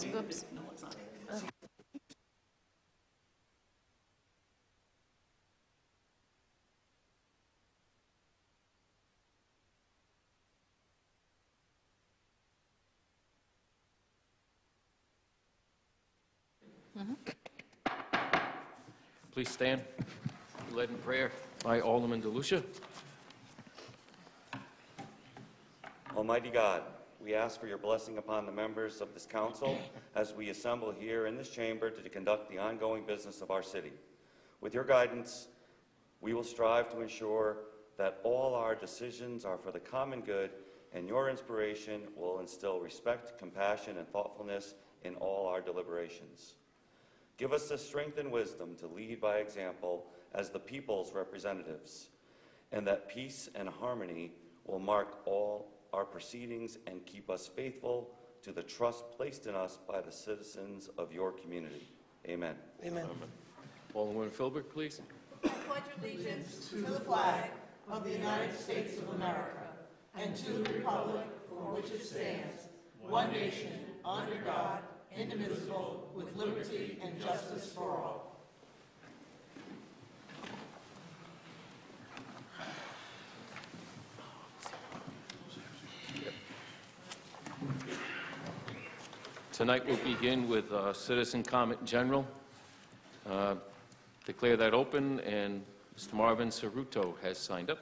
Oops. Please stand. Be led in prayer by Alderman DeLucia. Almighty God, we ask for your blessing upon the members of this council as we assemble here in this chamber to conduct the ongoing business of our city. With your guidance, we will strive to ensure that all our decisions are for the common good, and your inspiration will instill respect, compassion, and thoughtfulness in all our deliberations. Give us the strength and wisdom to lead by example as the people's representatives, and that peace and harmony will mark all our proceedings and keep us faithful to the trust placed in us by the citizens of your community. Amen. Amen. Alderman Philbrick, please. I pledge allegiance to the flag of the United States of America and to the republic for which it stands, one nation, under God, indivisible, with liberty and justice for all. Tonight we'll begin with citizen comment general. Declare that open, and Mr. Marvin Cerruto has signed up.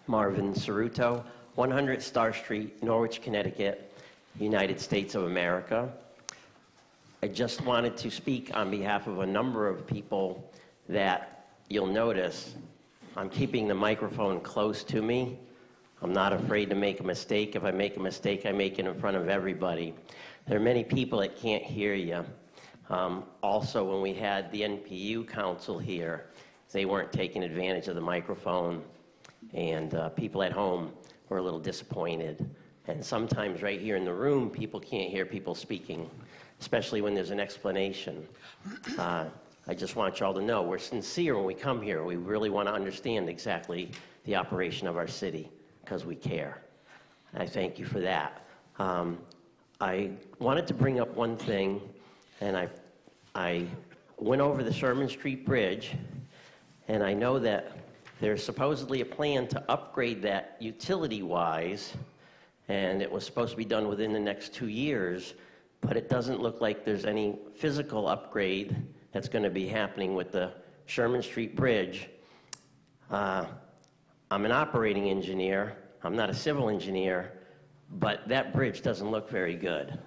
Marvin Cerruto, 100 Star Street, Norwich, Connecticut, United States of America. I just wanted to speak on behalf of a number of people that you'll notice I'm keeping the microphone close to me. I'm not afraid to make a mistake. If I make a mistake, I make it in front of everybody. There are many people that can't hear you. Also, when we had the NPU council here, they weren't taking advantage of the microphone, and people at home were a little disappointed. And sometimes right here in the room, people can't hear people speaking, especially when there's an explanation. I just want y'all to know we're sincere when we come here. We really want to understand exactly the operation of our city because we care. I thank you for that. I wanted to bring up one thing, and I went over the Sherman Street Bridge, and I know that there's supposedly a plan to upgrade that utility-wise, and it was supposed to be done within the next 2 years, but it doesn't look like there's any physical upgrade that's going to be happening with the Sherman Street Bridge. I'm an operating engineer. I'm not a civil engineer, but that bridge doesn't look very good.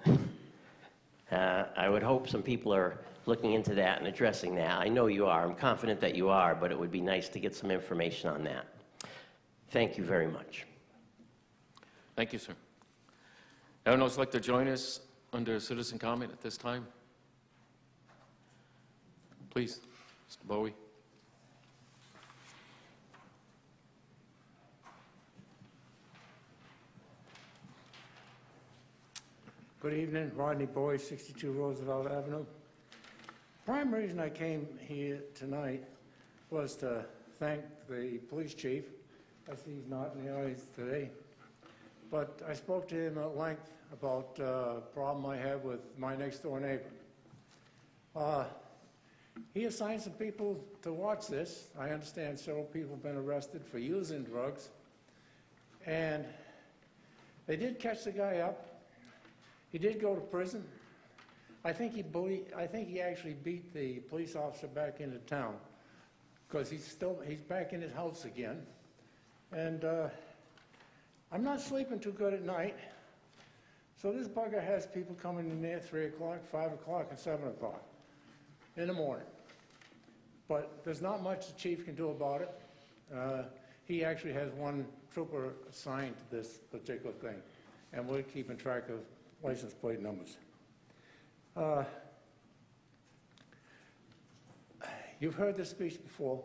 I would hope some people are looking into that and addressing that. I know you are. I'm confident that you are, but it would be nice to get some information on that. Thank you very much. Thank you, sir. Anyone else like to join us under citizen comment at this time? Please, Mr. Bowie. Good evening, Rodney Bowie, 62 Roosevelt Avenue. Prime reason I came here tonight was to thank the police chief. I see he's not in the audience today. But I spoke to him at length about a problem I have with my next door neighbor. He assigned some people to watch this. I understand several people have been arrested for using drugs. And they did catch the guy up. He did go to prison. I think he actually beat the police officer back into town because he's back in his house again. And I'm not sleeping too good at night. So this bugger has people coming in there at 3 o'clock, 5 o'clock, and 7 o'clock in the morning. But there's not much the chief can do about it. He actually has one trooper assigned to this particular thing, and we're keeping track of license plate numbers. You've heard this speech before,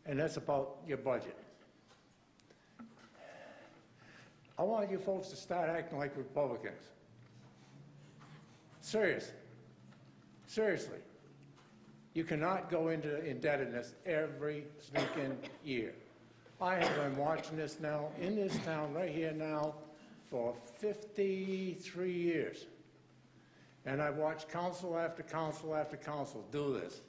and that's about your budget. I want you folks to start acting like Republicans. Seriously. You cannot go into indebtedness every stinking year. I have been watching this now, in this town, right here now, for 53 years. And I've watched council after council after council do this.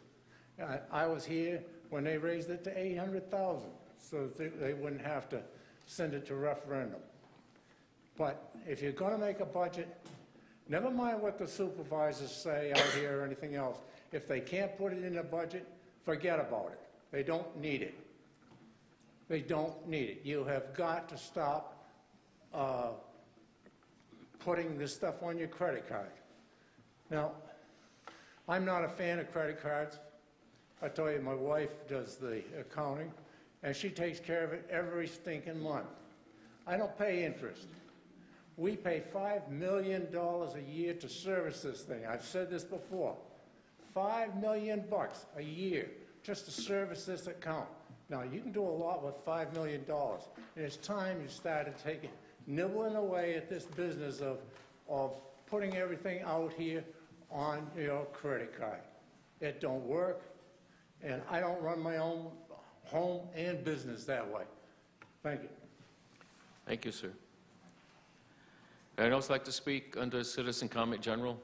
I was here when they raised it to 800,000, so that they wouldn't have to send it to referendum. But if you're going to make a budget, never mind what the supervisors say out here or anything else. If they can't put it in a budget, forget about it. They don't need it. They don't need it. You have got to stop putting this stuff on your credit card. Now, I'm not a fan of credit cards. I tell you, my wife does the accounting, and she takes care of it every stinking month. I don't pay interest. We pay $5 million a year to service this thing. I've said this before. $5 million a year just to service this account. Now, you can do a lot with $5 million, and it's time you started nibbling away at this business of putting everything out here on your credit card. It don't work, and I don't run my own home and business that way. Thank you. Thank you, sir. Anyone else like to speak under citizen comment general?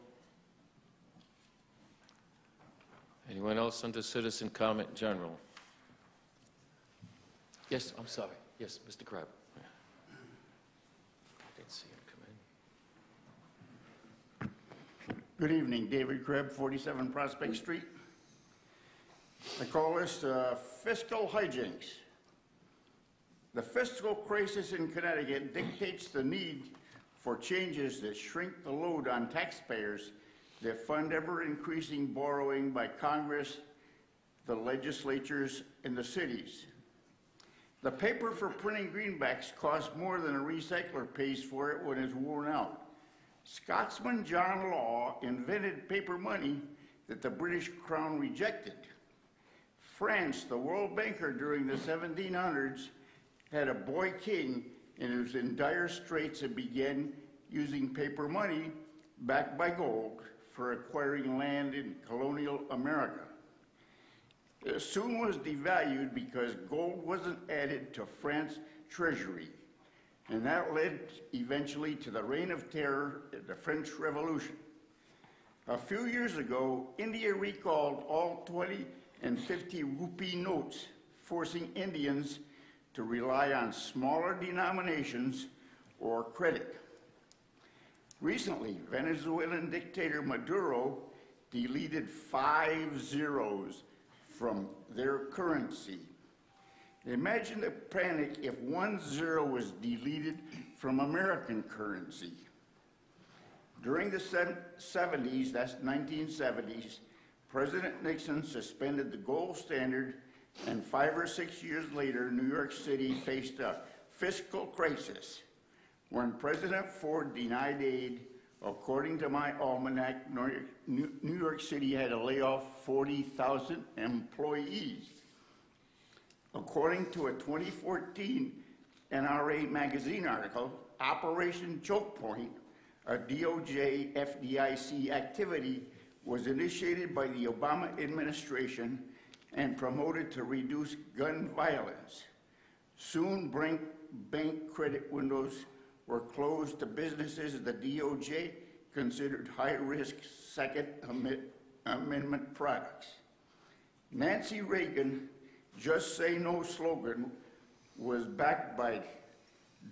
Anyone else under citizen comment general? Yes, I'm sorry. Yes, Mr. Crabbe. I didn't see him come in. Good evening, David Krebs, 47 Prospect Street. I call this fiscal hijinks. The fiscal crisis in Connecticut dictates the need for changes that shrink the load on taxpayers that fund ever-increasing borrowing by Congress, the legislatures, and the cities. The paper for printing greenbacks costs more than a recycler pays for it when it's worn out. Scotsman John Law invented paper money that the British Crown rejected. France, the world banker during the 1700s, had a boy king and was in dire straits and began using paper money backed by gold for acquiring land in colonial America. It soon was devalued because gold wasn't added to France's treasury, and that led eventually to the Reign of Terror and the French Revolution. A few years ago, India recalled all 20 and 50 rupee notes, forcing Indians to rely on smaller denominations or credit. Recently, Venezuelan dictator Maduro deleted 5 zeros from their currency. Imagine the panic if 1 zero was deleted from American currency. During the 70s, that's 1970s, President Nixon suspended the gold standard, and 5 or 6 years later, New York City faced a fiscal crisis. When President Ford denied aid, according to my almanac, New York City had to lay off 40,000 employees. According to a 2014 NRA magazine article, Operation Choke Point, a DOJ FDIC activity, was initiated by the Obama administration and promoted to reduce gun violence. Soon, bank credit windows were closed to businesses the DOJ considered high-risk Second Amendment products. Nancy Reagan Just Say No slogan was backed by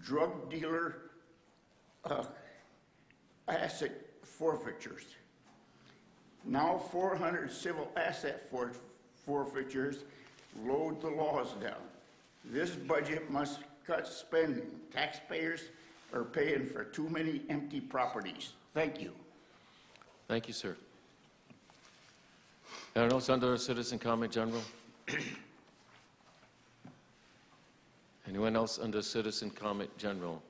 drug dealer asset forfeitures. Now 400 civil asset forfeitures load the laws down. This budget must cut spending. Taxpayers are paying for too many empty properties. Thank you. Thank you, sir. Anyone else under citizen comment general? Anyone else under citizen comment general?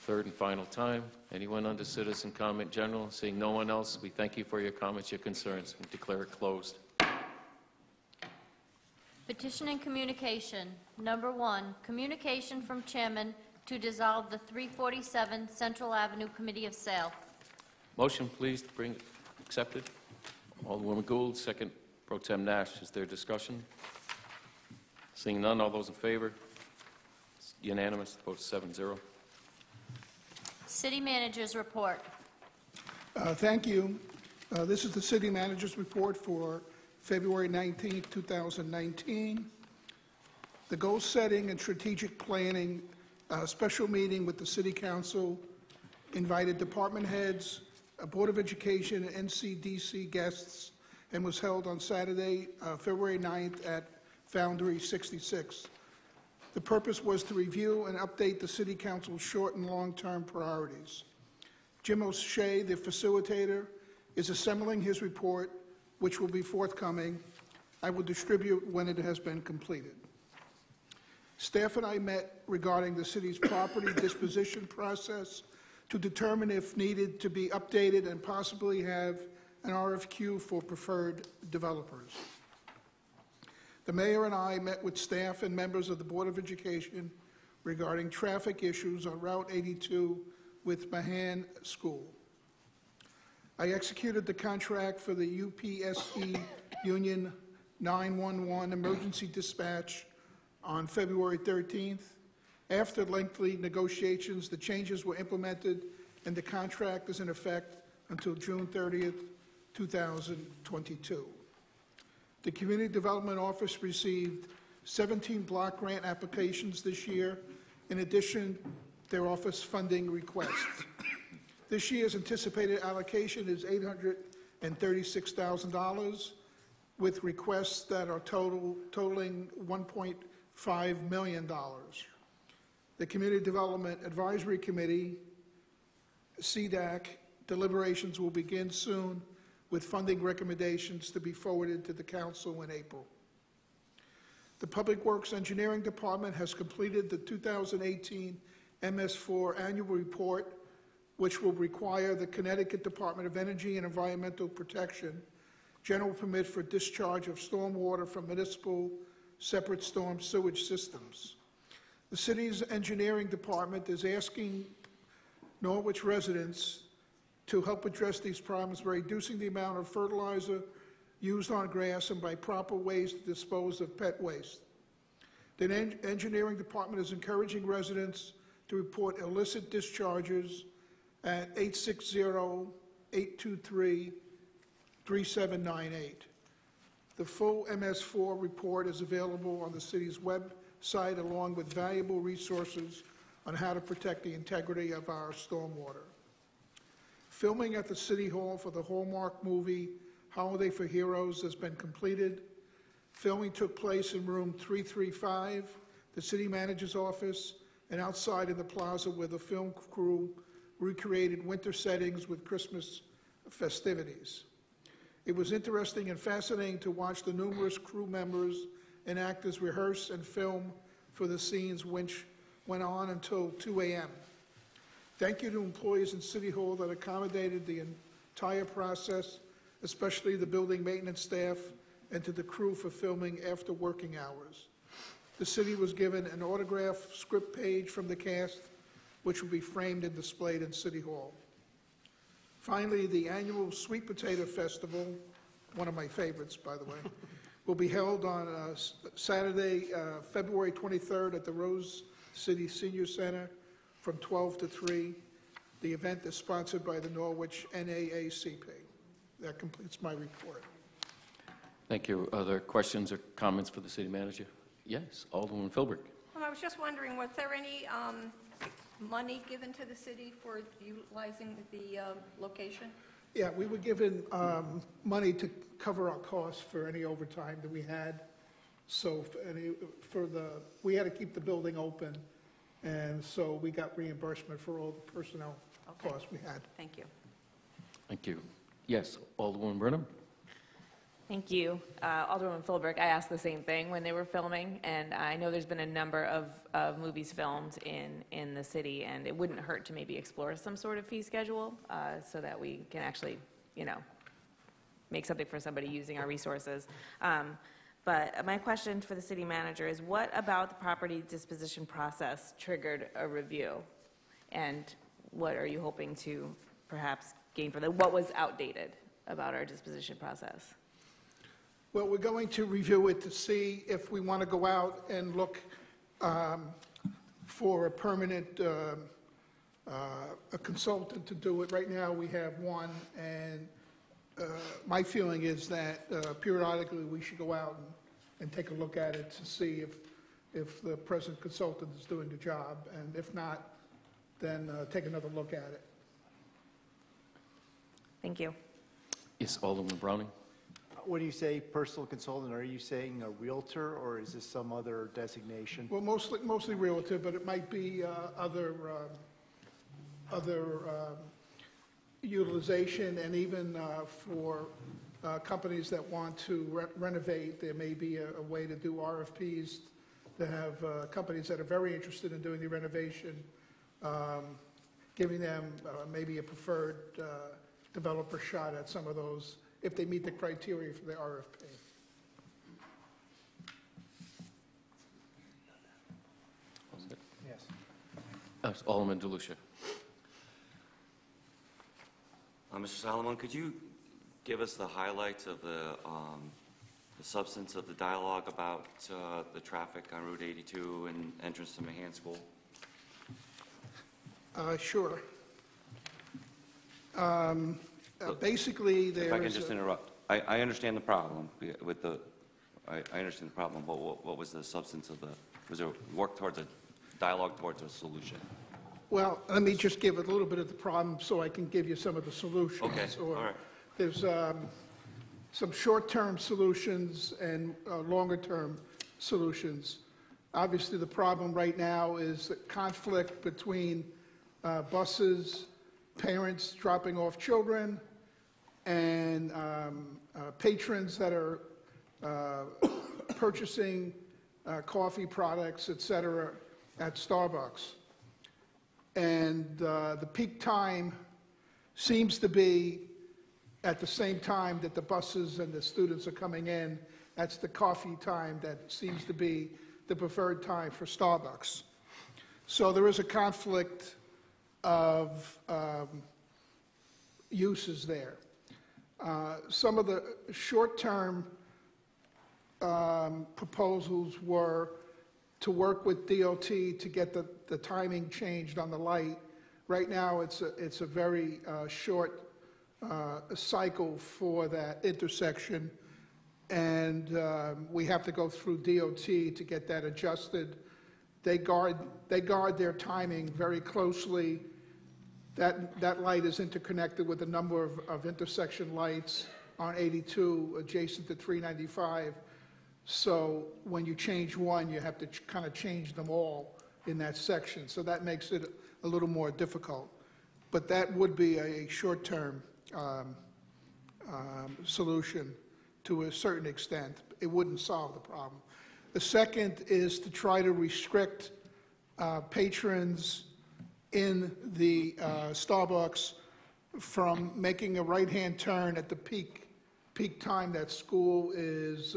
Third and final time. Anyone under citizen comment general? Seeing no one else, we thank you for your comments, your concerns, and declare it closed. Petition and communication. Number 1, communication from chairman to dissolve the 347 Central Avenue Committee of Sale. Motion, please, to bring accepted. Alderwoman Gould, second Pro Tem Nash, is there discussion? Seeing none, all those in favor? It's unanimous, vote 7-0. City Manager's report. Thank you. This is the city manager's report for February 19, 2019. The goal setting and strategic planning special meeting with the city council invited department heads, a Board of Education, and NCDC guests, and was held on Saturday, February 9th at Foundry 66. The purpose was to review and update the city council's short and long-term priorities. Jim O'Shea, the facilitator, is assembling his report, which will be forthcoming. I will distribute when it has been completed. Staff and I met regarding the city's property disposition process to determine if needed to be updated and possibly have an RFQ for preferred developers. The mayor and I met with staff and members of the Board of Education regarding traffic issues on Route 82 with Mahan School. I executed the contract for the UPSE Union 911 emergency dispatch on February 13th. After lengthy negotiations, the changes were implemented and the contract is in effect until June 30th, 2022. The Community Development Office received 17 block grant applications this year. In addition, their office funding requests. This year's anticipated allocation is $836,000, with requests that are totaling $1.5 million. The Community Development Advisory Committee, CDAC, deliberations will begin soon, with funding recommendations to be forwarded to the council in April. The Public Works Engineering Department has completed the 2018 MS4 annual report, which will require the Connecticut Department of Energy and Environmental Protection general permit for discharge of stormwater from municipal separate storm sewage systems. The city's engineering department is asking Norwich residents to help address these problems by reducing the amount of fertilizer used on grass and by proper ways to dispose of pet waste. The engineering department is encouraging residents to report illicit discharges at 860-823-3798. The full MS4 report is available on the city's website, along with valuable resources on how to protect the integrity of our stormwater. Filming at the City Hall for the Hallmark movie Holiday for Heroes has been completed. Filming took place in room 335, the city manager's office, and outside in the plaza where the film crew recreated winter settings with Christmas festivities. It was interesting and fascinating to watch the numerous crew members and actors rehearse and film for the scenes, which went on until 2 a.m. Thank you to employees in City Hall that accommodated the entire process, especially the building maintenance staff, and to the crew for filming after working hours. The city was given an autographed script page from the cast, which will be framed and displayed in City Hall. Finally, the annual Sweet Potato Festival, one of my favorites, by the way, will be held on Saturday, February 23rd at the Rose City Senior Center from 12 to 3. The event is sponsored by the Norwich NAACP. That completes my report. Thank you. Other questions or comments for the city manager? Yes, Alderwoman Philbrick. Well, I was just wondering, was there any money given to the city for utilizing the location? Yeah, we were given money to cover our costs for any overtime that we had. So we had to keep the building open, and so we got reimbursement for all the personnel costs we had. Thank you. Thank you. Yes, Alderwoman Burnham. Thank you. Alderwoman Philbrick, I asked the same thing when they were filming, and I know there's been a number of movies filmed in the city, and it wouldn't hurt to maybe explore some sort of fee schedule so that we can actually, make something for somebody using our resources. But my question for the city manager is, what about the property disposition process triggered a review? And what are you hoping to perhaps gain from that? What was outdated about our disposition process? Well, we're going to review it to see if we want to go out and look for a permanent a consultant to do it. Right now, we have one, and my feeling is that periodically we should go out and take a look at it to see if the present consultant is doing the job, and if not, then take another look at it. Thank you. Yes, Alderman Browning? When you say personal consultant, are you saying a realtor, or is this some other designation? Well, mostly realtor, but it might be other utilization, and even for companies that want to renovate, there may be a way to do RFPs to have companies that are very interested in doing the renovation, giving them maybe a preferred developer shot at some of those if they meet the criteria for the RFP. Yes. Alderman DeLucia? Mr. Solomon, could you give us the highlights of the substance of the dialogue about the traffic on Route 82 and entrance to Mahan School? Sure. Basically, there's... If I can just interrupt. I understand the problem with the... I understand the problem, but what was the substance of the... Was there work towards a dialogue towards a solution? Well, let me just give a little bit of the problem so I can give you some of the solutions. Okay, all right. There's some short-term solutions and longer-term solutions. Obviously, the problem right now is the conflict between buses, parents dropping off children, and patrons that are purchasing coffee products, et cetera, at Starbucks. And the peak time seems to be at the same time that the buses and the students are coming in. That's the coffee time that seems to be the preferred time for Starbucks. So there is a conflict of uses there. Some of the short-term proposals were to work with DOT to get the timing changed on the light. Right now, it's a very short cycle for that intersection, and we have to go through DOT to get that adjusted. They guard their timing very closely. That light is interconnected with a number of intersection lights on 82 adjacent to 395. So when you change one, you have to kind of change them all in that section. So that makes it a little more difficult. But that would be a short-term solution to a certain extent. It wouldn't solve the problem. The second is to try to restrict patrons in the Starbucks from making a right-hand turn at the peak time that school is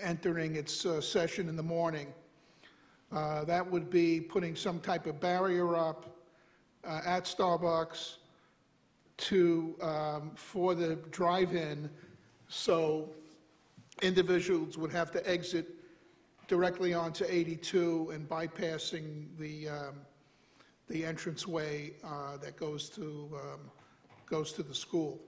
entering its session in the morning. That would be putting some type of barrier up at Starbucks for the drive-in, so individuals would have to exit directly onto 82 and bypassing the entranceway that goes to the school.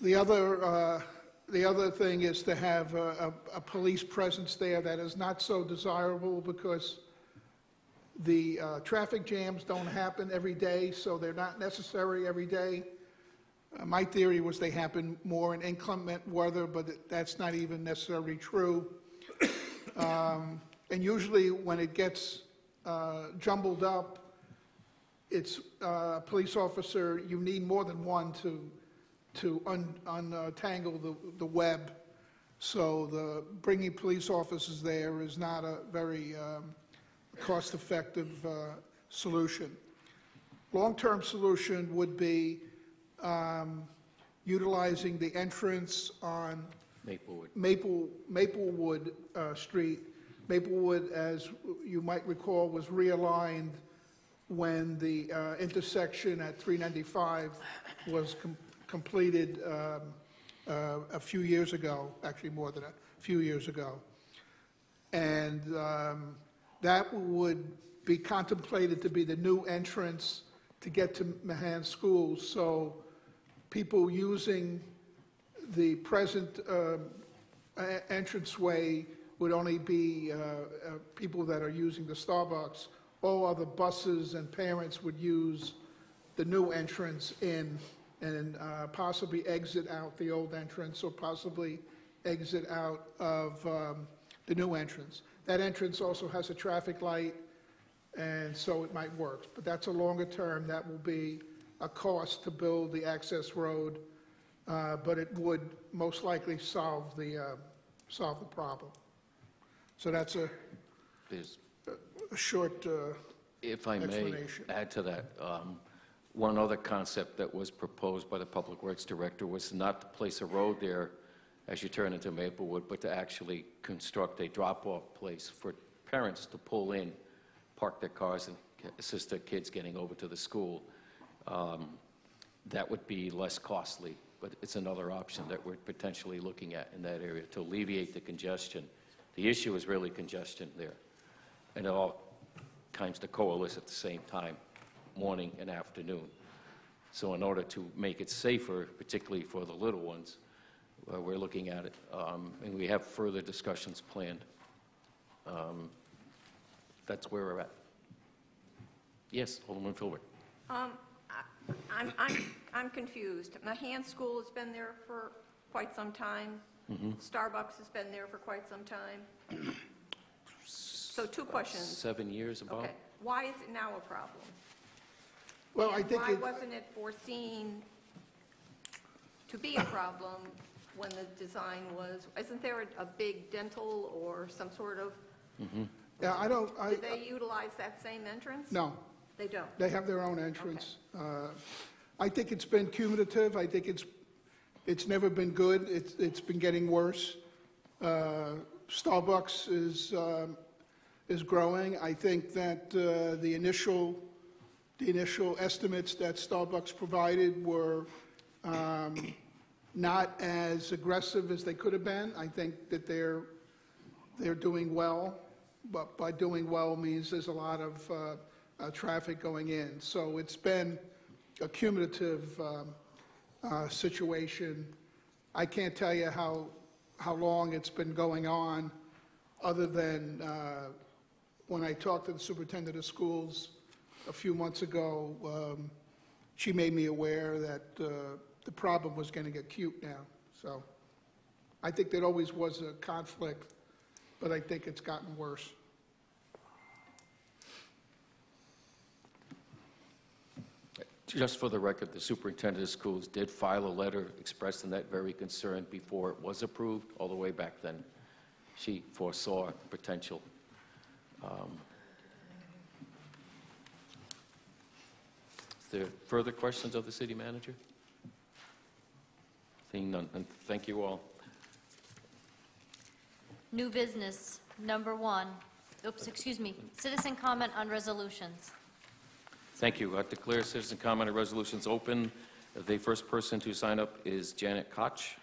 The other thing is to have a police presence there. That is not so desirable because the traffic jams don't happen every day, so they're not necessary every day. My theory was they happen more in inclement weather, but that's not even necessarily true. And usually when it gets jumbled up, it's a police officer, you need more than one to untangle the web. So bringing police officers there is not a very cost-effective solution. Long-term solution would be utilizing the entrance on Maplewood Street. Maplewood, as you might recall, was realigned when the intersection at 395 was completed a few years ago, actually more than a few years ago. And that would be contemplated to be the new entrance to get to Mahan Schools. So people using the present entranceway would only be people that are using the Starbucks. All other buses and parents would use the new entrance in and possibly exit out the old entrance or possibly exit out of the new entrance. That entrance also has a traffic light, and so it might work. But that's a longer term. That will be a cost to build the access road, but it would most likely solve the problem. So that's a short If I may explanation. add to that, one other concept that was proposed by the Public Works Director was not to place a road there as you turn into Maplewood, but to actually construct a drop-off place for parents to pull in, park their cars, and assist their kids getting over to the school. That would be less costly, but it's another option that we're potentially looking at in that area to alleviate the congestion. The issue is really congestion there, and it all kinds to coalesce at the same time, morning and afternoon. So in order to make it safer, particularly for the little ones, we're looking at it, and we have further discussions planned. That's where we're at. Yes, Alderman Filbert. I'm confused. Mahan School has been there for quite some time. Starbucks has been there for quite some time. So two questions. 7 years about. Okay. Why is it now a problem? Well, I And think why wasn't it foreseen to be a problem when the design was? Isn't there a big dental or some sort of? Yeah, Did they utilize that same entrance? no. They don't. They have their own entrance. I think it's been cumulative. I think it's never been good. It's been getting worse. Starbucks is growing. I think that the initial estimates that Starbucks provided were not as aggressive as they could have been. I think that they're doing well, but by doing well means there's a lot of traffic going in. So it's been a cumulative situation. I can't tell you how long it's been going on, other than when I talked to the superintendent of schools a few months ago, she made me aware that the problem was getting acute now. So I think there always was a conflict, but I think it's gotten worse. Just for the record, the superintendent of schools did file a letter expressing that very concern before it was approved, all the way back then. She foresaw potential. Is there further questions of the city manager? Seeing none, and thank you all. New business, number 1. Citizen comment on resolutions. Thank you. I declare citizen comment on resolutions open. The first person to sign up is Janet Koch.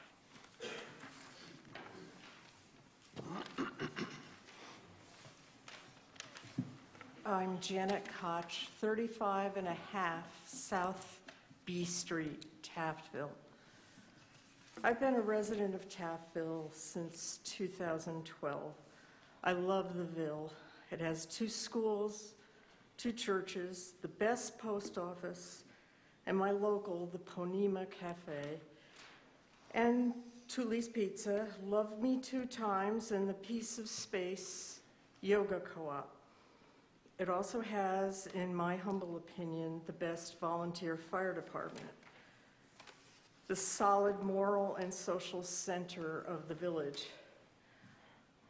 I'm Janet Koch, 35 and a half South B Street, Taftville. I've been a resident of Taftville since 2012. I love the Ville. It has 2 schools, 2 churches, the best post office, and my local, the Ponema Cafe, and Tully's Pizza, Love Me 2 Times, and the Piece of Space Yoga Co-op. It also has, in my humble opinion, the best volunteer fire department, the solid moral and social center of the village.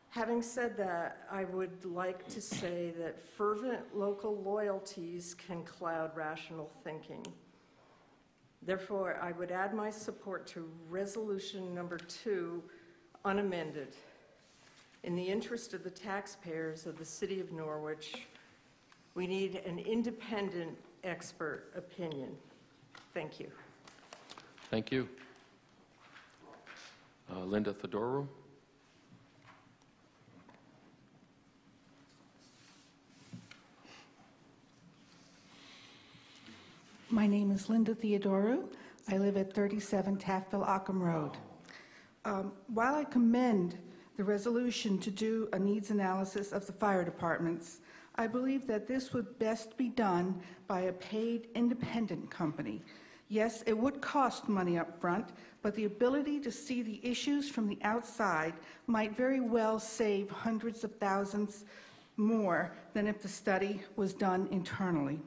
Having said that, I would like to say that fervent local loyalties can cloud rational thinking. Therefore, I would add my support to resolution number 2, unamended. In the interest of the taxpayers of the city of Norwich, we need an independent expert opinion. Thank you. Thank you. Linda Theodorou. My name is Linda Theodorou. I live at 37 Taftville-Ockham Road. While I commend the resolution to do a needs analysis of the fire departments, I believe that this would best be done by a paid independent company. Yes, it would cost money up front, but the ability to see the issues from the outside might very well save hundreds of thousands more than if the study was done internally.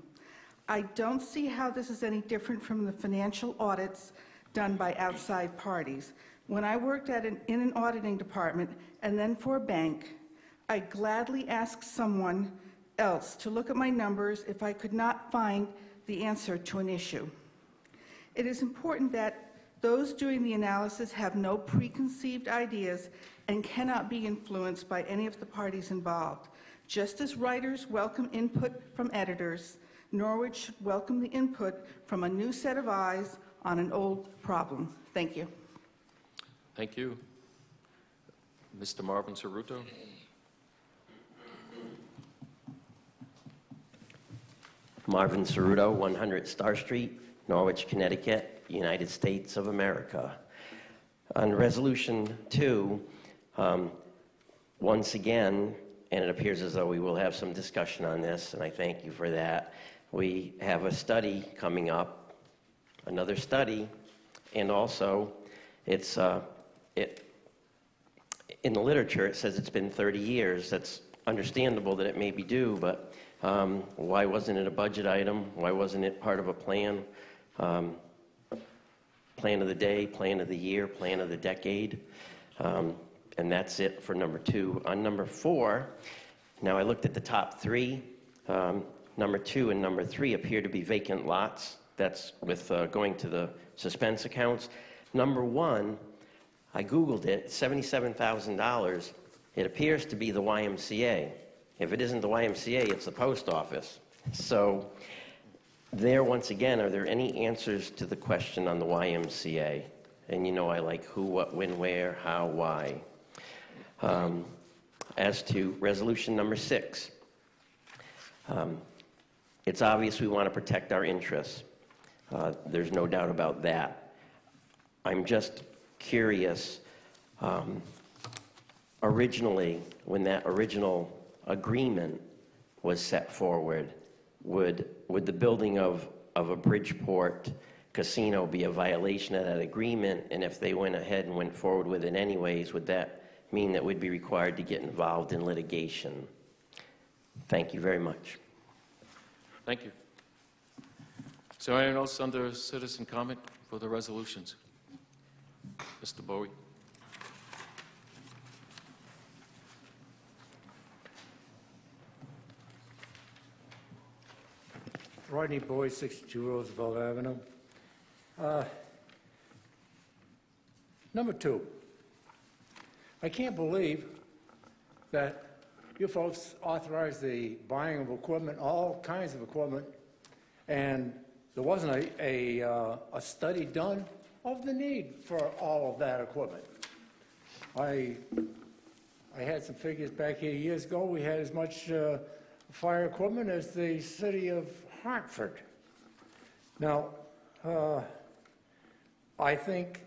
I don't see how this is any different from the financial audits done by outside parties. When I worked in an auditing department and then for a bank, I gladly asked someone else to look at my numbers if I could not find the answer to an issue. It is important that those doing the analysis have no preconceived ideas and cannot be influenced by any of the parties involved. Just as writers welcome input from editors, Norwich should welcome the input from a new set of eyes on an old problem. Thank you. Thank you. Mr. Marvin Cerruto. Marvin Cerruto, 100 Star Street, Norwich, Connecticut, United States of America. On Resolution 2, once again, and it appears as though we will have some discussion on this, and I thank you for that. We have a study coming up, another study, and also it's in the literature it says it's been 30 years. That's understandable that it may be due, but why wasn't it a budget item? Why wasn't it part of a plan? Plan of the day, plan of the year, plan of the decade. And that's it for number 2. On number 4, now I looked at the top 3. Number 2 and number 3 appear to be vacant lots. That's with going to the suspense accounts. Number 1, I Googled it, $77,000. It appears to be the YMCA. If it isn't the YMCA, it's the post office. So there, once again, are there any answers to the question on the YMCA? And you know I like who, what, when, where, how, why. As to resolution number 6, it's obvious we want to protect our interests. There's no doubt about that. I'm just curious, originally, when that original agreement was set forward, would the building of a Bridgeport casino be a violation of that agreement? And if they went ahead and went forward with it anyways, would that mean that we'd be required to get involved in litigation? Thank you very much. Thank you. Is there anyone else under citizen comment for the resolutions? Mr. Bowie. Rodney Boyd, 62 Roosevelt Avenue. Number 2, I can't believe that you folks authorized the buying of equipment, all kinds of equipment, and there wasn't a study done of the need for all of that equipment. I had some figures back here years ago. We had as much fire equipment as the city of Hartford. Now, I think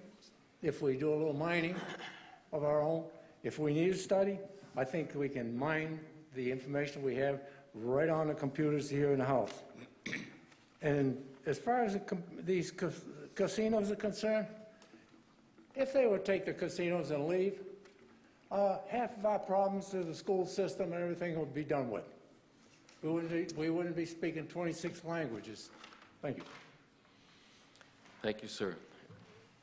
if we do a little mining of our own, if we need a study, I think we can mine the information we have right on the computers here in the house. And as far as these casinos are concerned, if they would take the casinos and leave, half of our problems to the school system and everything would be done with. We wouldn't be speaking 26 languages. Thank you. Thank you, sir.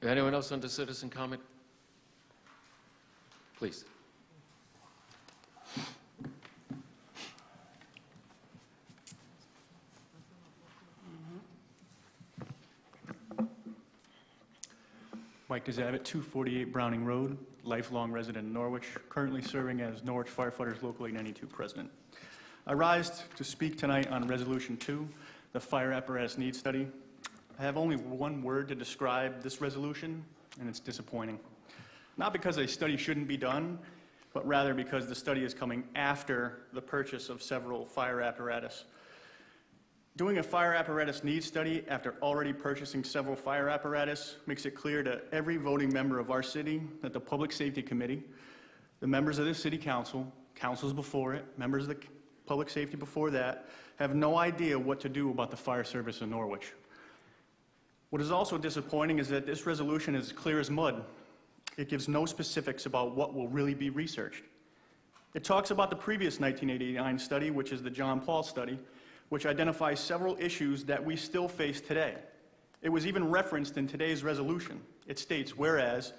Anyone else under citizen comment? Please. Mike Gazavit, 248 Browning Road, lifelong resident in Norwich, currently serving as Norwich Firefighters Local 892 President. I rise to speak tonight on Resolution 2, the Fire Apparatus Needs Study. I have only one word to describe this resolution, and it's disappointing. Not because a study shouldn't be done, but rather because the study is coming after the purchase of several fire apparatus. Doing a fire apparatus needs study after already purchasing several fire apparatus makes it clear to every voting member of our city that the Public Safety Committee, the members of the City Council, councils before it, members of the Public Safety before that, have no idea what to do about the fire service in Norwich. What is also disappointing is that this resolution is clear as mud. It gives no specifics about what will really be researched. It talks about the previous 1989 study, which is the John Paul study, which identifies several issues that we still face today. It was even referenced in today's resolution. It states, whereas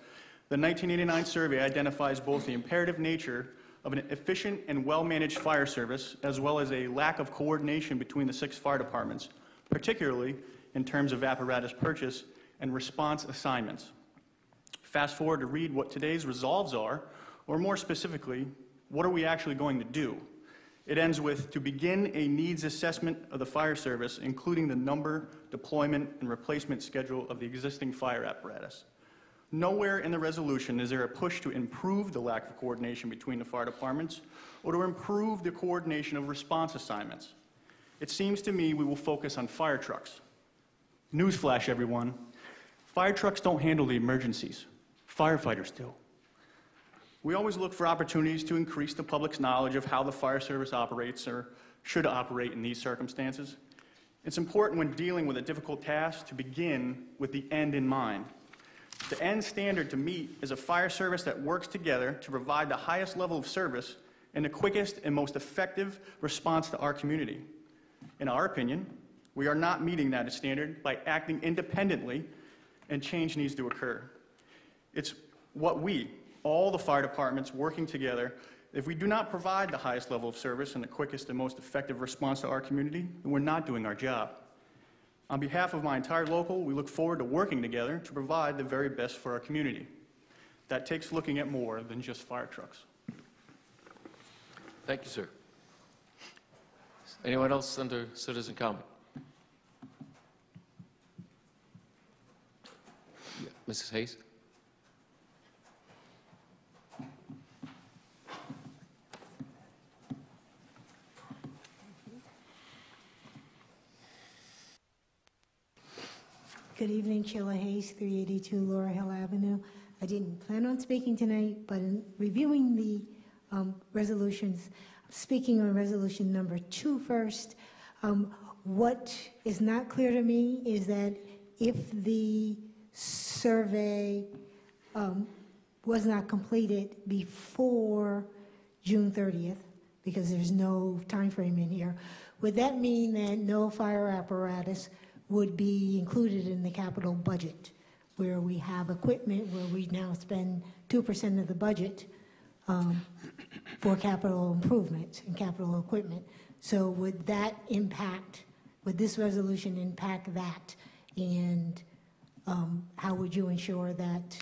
the 1989 survey identifies both the imperative nature of an efficient and well-managed fire service, as well as a lack of coordination between the 6 fire departments, particularly in terms of apparatus purchase and response assignments. Fast forward to read what today's resolves are, or more specifically, what are we actually going to do? It ends with, to begin a needs assessment of the fire service, including the number, deployment, and replacement schedule of the existing fire apparatus. Nowhere in the resolution is there a push to improve the lack of coordination between the fire departments or to improve the coordination of response assignments. It seems to me we will focus on fire trucks. Newsflash, everyone. Fire trucks don't handle the emergencies. Firefighters do. We always look for opportunities to increase the public's knowledge of how the fire service operates or should operate in these circumstances. It's important when dealing with a difficult task to begin with the end in mind. The end standard to meet is a fire service that works together to provide the highest level of service and the quickest and most effective response to our community. In our opinion, we are not meeting that standard by acting independently, and change needs to occur. It's what we, all the fire departments working together, if we do not provide the highest level of service and the quickest and most effective response to our community, then we're not doing our job. On behalf of my entire local, we look forward to working together to provide the very best for our community. That takes looking at more than just fire trucks. Thank you, sir. Anyone else under citizen comment? Yeah, Mrs. Hayes? Good evening, Sheila Hayes, 382 Laurel Hill Avenue. I didn't plan on speaking tonight, but in reviewing the resolutions, speaking on resolution number 2 first, what is not clear to me is that if the survey was not completed before June 30th, because there's no time frame in here, would that mean that no fire apparatus would be included in the capital budget, where we have equipment where we now spend 2% of the budget for capital improvement and capital equipment? So would that impact, would this resolution impact that? And how would you ensure that,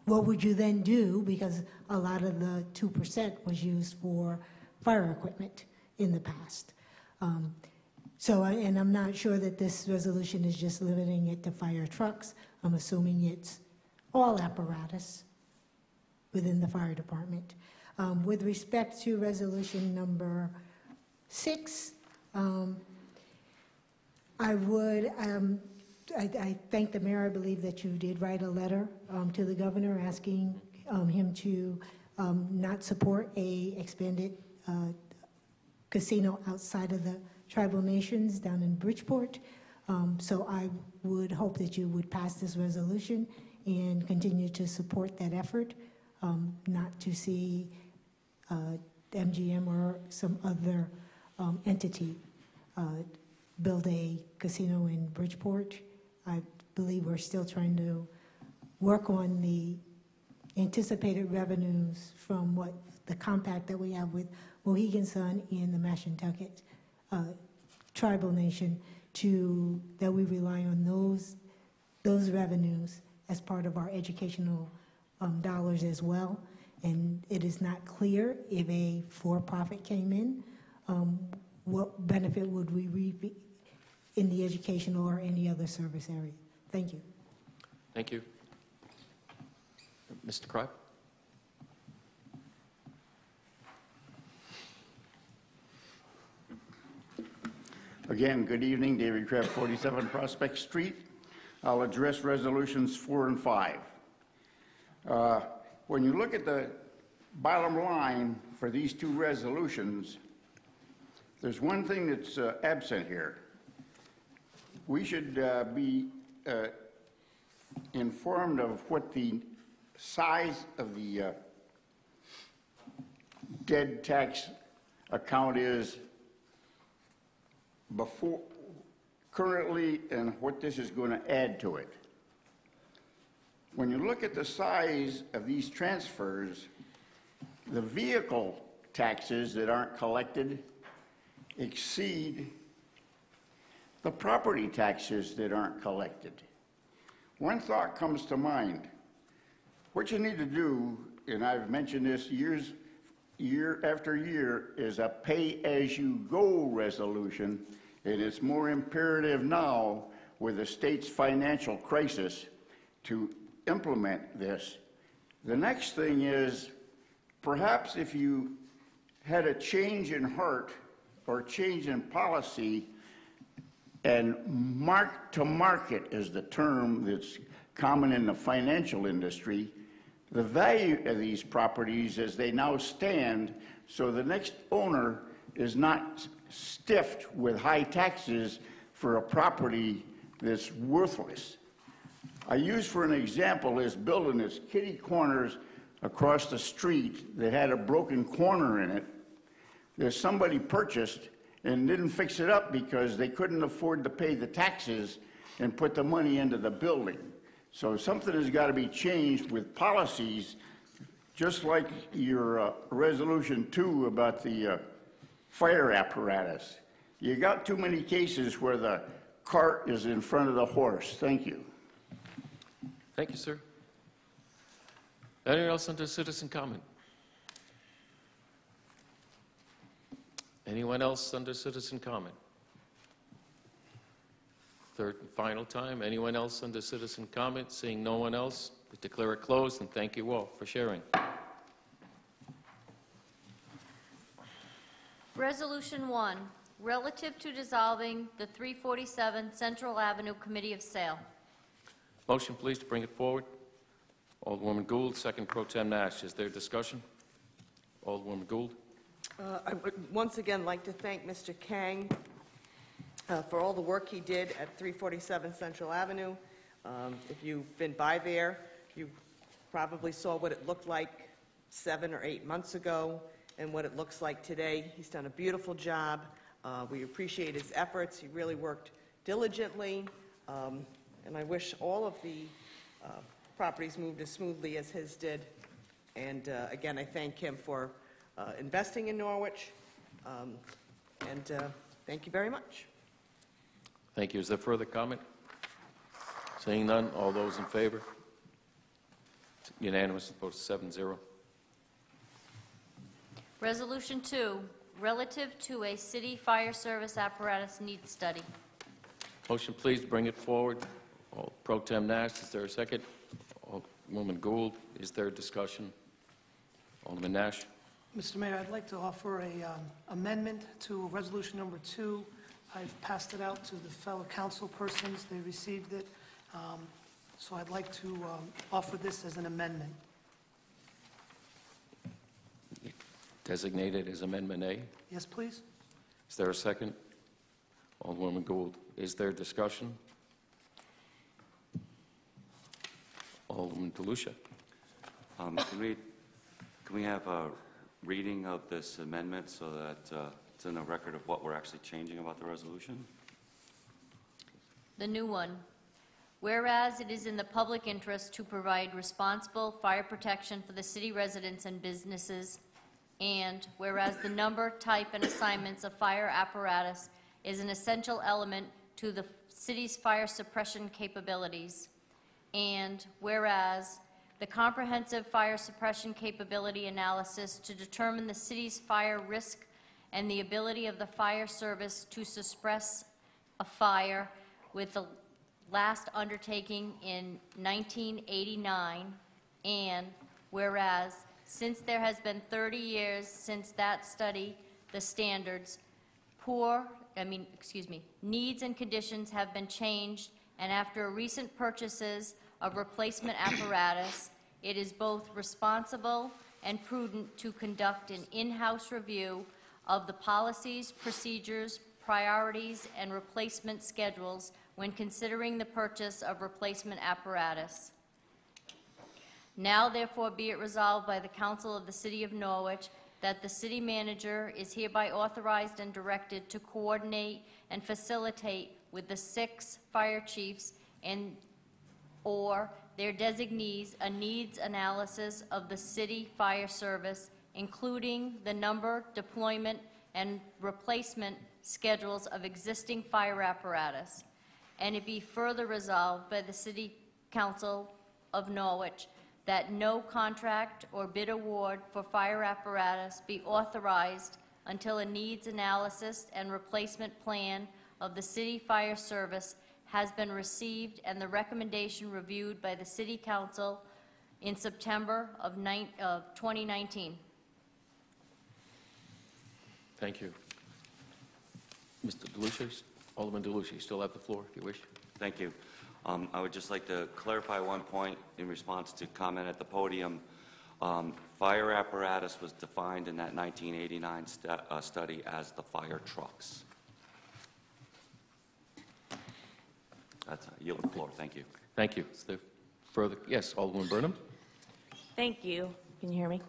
what would you then do? Because a lot of the 2% was used for fire equipment in the past. And I'm not sure that this resolution is just limiting it to fire trucks. I'm assuming it's all apparatus within the fire department. With respect to resolution number 6, I thank the mayor. I believe that you did write a letter to the governor asking him to not support a expanded casino outside of the tribal nations down in Bridgeport. So I would hope that you would pass this resolution and continue to support that effort, not to see MGM or some other entity build a casino in Bridgeport. I believe we're still trying to work on the anticipated revenues from what the compact that we have with Mohegan Sun and the Mashantucket tribal nation, that we rely on those revenues as part of our educational dollars as well. And it is not clear if a for-profit came in, what benefit would we in the educational or any other service area. Thank you. Thank you. Mr. Cripe? Again, good evening, David Krebs, 47 Prospect Street. I'll address resolutions 4 and 5. When you look at the bottom line for these two resolutions, there's one thing that's absent here. We should be informed of what the size of the dead tax account is before, currently, and what this is going to add to it. When you look at the size of these transfers, the vehicle taxes that aren't collected exceed the property taxes that aren't collected. One thought comes to mind. What you need to do, and I've mentioned this year after year, is a pay-as-you-go resolution, and it's more imperative now with the state's financial crisis to implement this. The next thing is, perhaps if you had a change in heart or change in policy, and mark to market is the term that's common in the financial industry, the value of these properties as they now stand, so the next owner is not stiffed with high taxes for a property that's worthless. I use for an example this building, this kitty corners across the street that had a broken corner in it. There's somebody purchased and didn't fix it up because they couldn't afford to pay the taxes and put the money into the building. So something has got to be changed with policies, just like your resolution 2 about the fire apparatus. You got too many cases where the cart is in front of the horse. Thank you. Thank you, sir. Anyone else under citizen comment? Anyone else under citizen comment? Third and final time. Anyone else under citizen comment? Seeing no one else, we declare it closed, and thank you all for sharing. Resolution 1, relative to dissolving the 347 Central Avenue Committee of Sale. Motion, please, to bring it forward. Alderwoman Gould, second Pro Tem Nash. Is there discussion? Alderwoman Gould. I would once again like to thank Mr. Kang for all the work he did at 347 Central Avenue. If you've been by there, you probably saw what it looked like 7 or 8 months ago and what it looks like today. He's done a beautiful job. We appreciate his efforts. He really worked diligently, and I wish all of the properties moved as smoothly as his did. And again, I thank him for investing in Norwich, and thank you very much. Thank you. Is there further comment? Seeing none, all those in favor? Unanimous, opposed 7-0. Resolution 2, relative to a city fire service apparatus needs study. Motion, please, to bring it forward. Pro Tem Nash, is there a second? Alderwoman Gould, is there discussion? Alderman Nash. Mr. Mayor, I'd like to offer a amendment to resolution number 2. I've passed it out to the fellow council persons. They received it. So I'd like to offer this as an amendment. Designated as Amendment A. Yes, please. Is there a second? Alderwoman Gould, is there discussion? Alderman DeLucia. Can we have a reading of this amendment so that it's in the record of what we're actually changing about the resolution? The new one. Whereas it is in the public interest to provide responsible fire protection for the city residents and businesses, and whereas the number, type, and assignments of fire apparatus is an essential element to the city's fire suppression capabilities, and whereas the comprehensive fire suppression capability analysis to determine the city's fire risk and the ability of the fire service to suppress a fire with the last undertaking in 1989, and whereas since there has been 30 years since that study, the standards, needs and conditions have been changed, and after recent purchases of replacement apparatus, it is both responsible and prudent to conduct an in-house review of the policies, procedures, priorities, and replacement schedules when considering the purchase of replacement apparatus. Now therefore be it resolved by the Council of the City of Norwich that the city manager is hereby authorized and directed to coordinate and facilitate with the 6 fire chiefs and or their designees a needs analysis of the city fire service, including the number, deployment, and replacement schedules of existing fire apparatus. And it be further resolved by the City Council of Norwich that no contract or bid award for fire apparatus be authorized until a needs analysis and replacement plan of the city fire service has been received and the recommendation reviewed by the City Council in September of 2019. Thank you. Mr. DeLucia, Alderman DeLucia, you still have the floor if you wish. Thank you. I would just like to clarify one point in response to comment at the podium. Fire apparatus was defined in that 1989 study as the fire trucks. That's a yield the floor. Thank you. Thank you. Is there further? Yes, Alderman Burnham. Thank you. Can you hear me?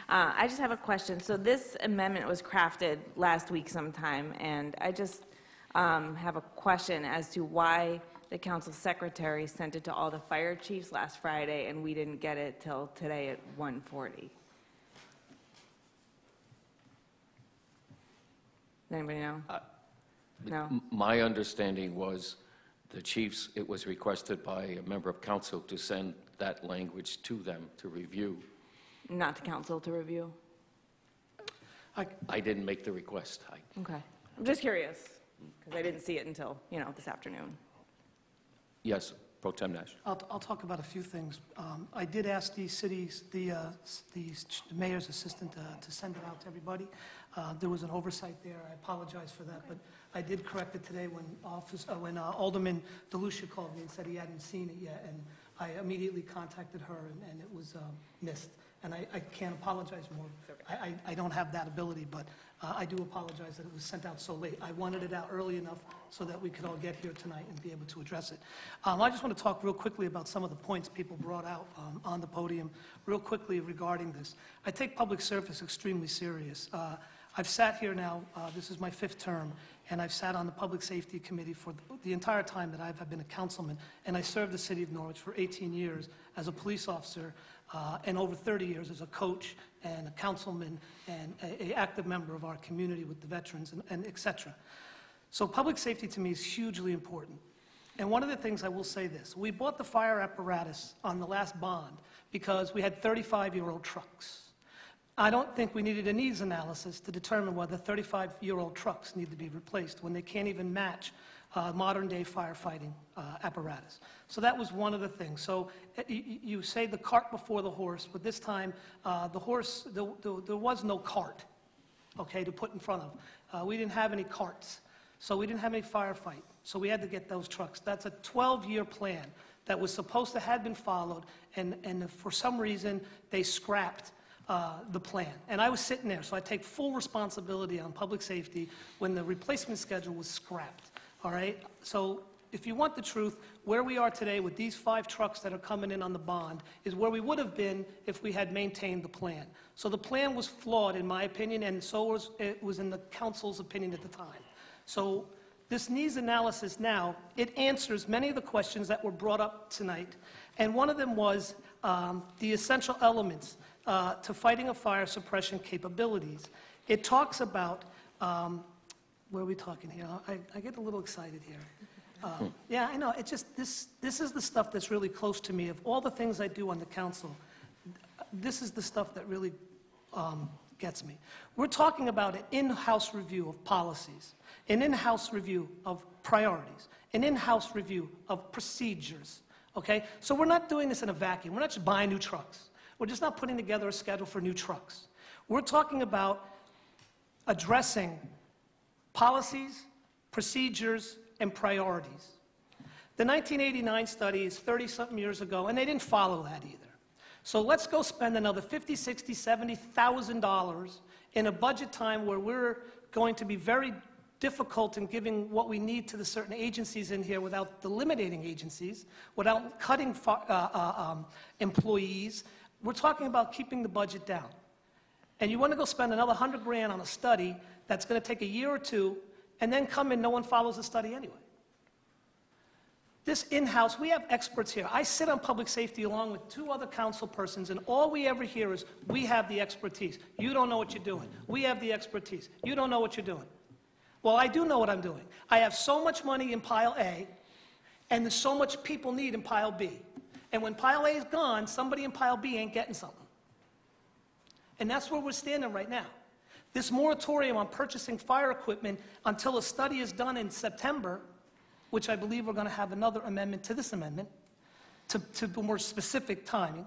I just have a question. So this amendment was crafted last week sometime, and I just have a question as to why the council secretary sent it to all the fire chiefs last Friday, and we didn't get it till today at 1:40. Does anybody know? No? My understanding was the chiefs, it was requested by a member of council to send that language to them to review. Not to council to review? I didn't make the request. Okay. I'm just curious, because I didn't see it until, this afternoon. Yes, Pro Tem Nash. I'll talk about a few things. I did ask the mayor's assistant to send it out to everybody. There was an oversight there. I apologize for that, but I did correct it today when Alderman DeLucia called me and said he hadn't seen it yet, and I immediately contacted her, and it was missed. And I can't apologize more. I don't have that ability, but I do apologize that it was sent out so late. I wanted it out early enough so that we could all get here tonight and be able to address it. I just want to talk real quickly about some of the points people brought out on the podium real quickly regarding this. I take public service extremely serious. I've sat here now, this is my 5th term, and I've sat on the Public Safety Committee for the entire time that I've been a councilman, and I served the city of Norwich for 18 years as a police officer, and over 30 years as a coach and a councilman and an active member of our community with the veterans and et cetera. So public safety to me is hugely important. And one of the things I will say this, we bought the fire apparatus on the last bond because we had 35-year-old trucks. I don't think we needed a needs analysis to determine whether 35-year-old trucks need to be replaced when they can't even match modern-day firefighting apparatus. So that was one of the things. So you say the cart before the horse, but this time the horse, there was no cart, okay, to put in front of. We didn't have any carts, so we didn't have any firefight. So we had to get those trucks. That's a 12-year plan that was supposed to have been followed, and for some reason they scrapped the plan. And I was sitting there, so I take full responsibility on public safety when the replacement schedule was scrapped. All right? So if you want the truth, where we are today with these 5 trucks that are coming in on the bond is where we would have been if we had maintained the plan. So the plan was flawed, in my opinion, and so it was in the council's opinion at the time. So this needs analysis now, it answers many of the questions that were brought up tonight. And one of them was the essential elements to fighting a fire suppression capabilities. It talks about where are we talking here? I get a little excited here. Yeah, I know. It's just this is the stuff that's really close to me. Of all the things I do on the council, this is the stuff that really gets me. We're talking about an in-house review of policies, an in-house review of priorities, an in-house review of procedures, okay? So we're not doing this in a vacuum. We're not just buying new trucks. We're just not putting together a schedule for new trucks. We're talking about addressing policies, procedures, and priorities. The 1989 study is 30-something years ago, and they didn't follow that either. So let's go spend another $50,000, $60,000, $70,000 in a budget time where we're going to be very difficult in giving what we need to the certain agencies in here without eliminating agencies, without cutting employees. We're talking about keeping the budget down. And you want to go spend another $100,000 on a study that's going to take a year or two, and then come in, no one follows the study anyway. This in-house, we have experts here. I sit on public safety along with 2 other council persons, and all we ever hear is, we have the expertise. You don't know what you're doing. We have the expertise. You don't know what you're doing. Well, I do know what I'm doing. I have so much money in pile A, and there's so much people need in pile B. And when pile A is gone, somebody in pile B ain't getting something. And that's where we're standing right now. This moratorium on purchasing fire equipment until a study is done in September, which I believe we're going to have another amendment to this amendment, to more specific timing,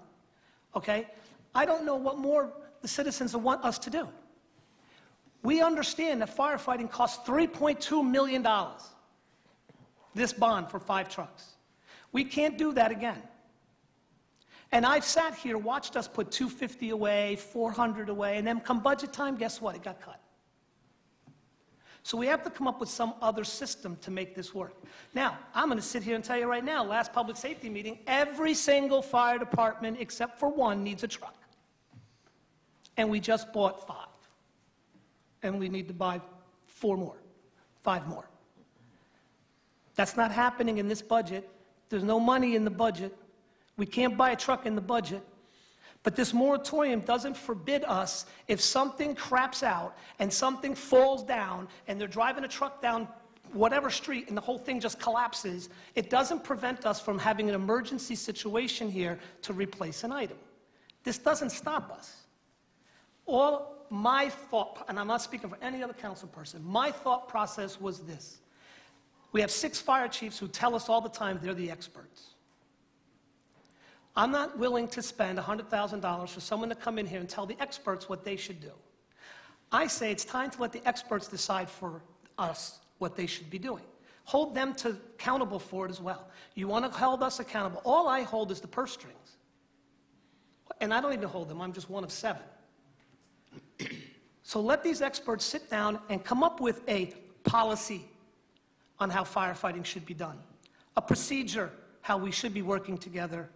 okay? I don't know what more the citizens want us to do. We understand that firefighting costs $3.2 million, this bond for 5 trucks. We can't do that again. And I've sat here, watched us put $250 away, $400 away, and then come budget time, guess what? It got cut. So we have to come up with some other system to make this work. Now, I'm going to sit here and tell you right now, last public safety meeting, every single fire department except for 1 needs a truck. And we just bought 5. And we need to buy 4 more, 5 more. That's not happening in this budget. There's no money in the budget. We can't buy a truck in the budget. But this moratorium doesn't forbid us, if something craps out and something falls down and they're driving a truck down whatever street and the whole thing just collapses, it doesn't prevent us from having an emergency situation here to replace an item. This doesn't stop us. All my thought, and I'm not speaking for any other council person, my thought process was this. We have 6 fire chiefs who tell us all the time they're the experts. I'm not willing to spend $100,000 for someone to come in here and tell the experts what they should do. I say it's time to let the experts decide for us what they should be doing. Hold them accountable for it as well. You want to hold us accountable. All I hold is the purse strings. And I don't even hold them. I'm just one of 7. So let these experts sit down and come up with a policy on how firefighting should be done, a procedure how we should be working together,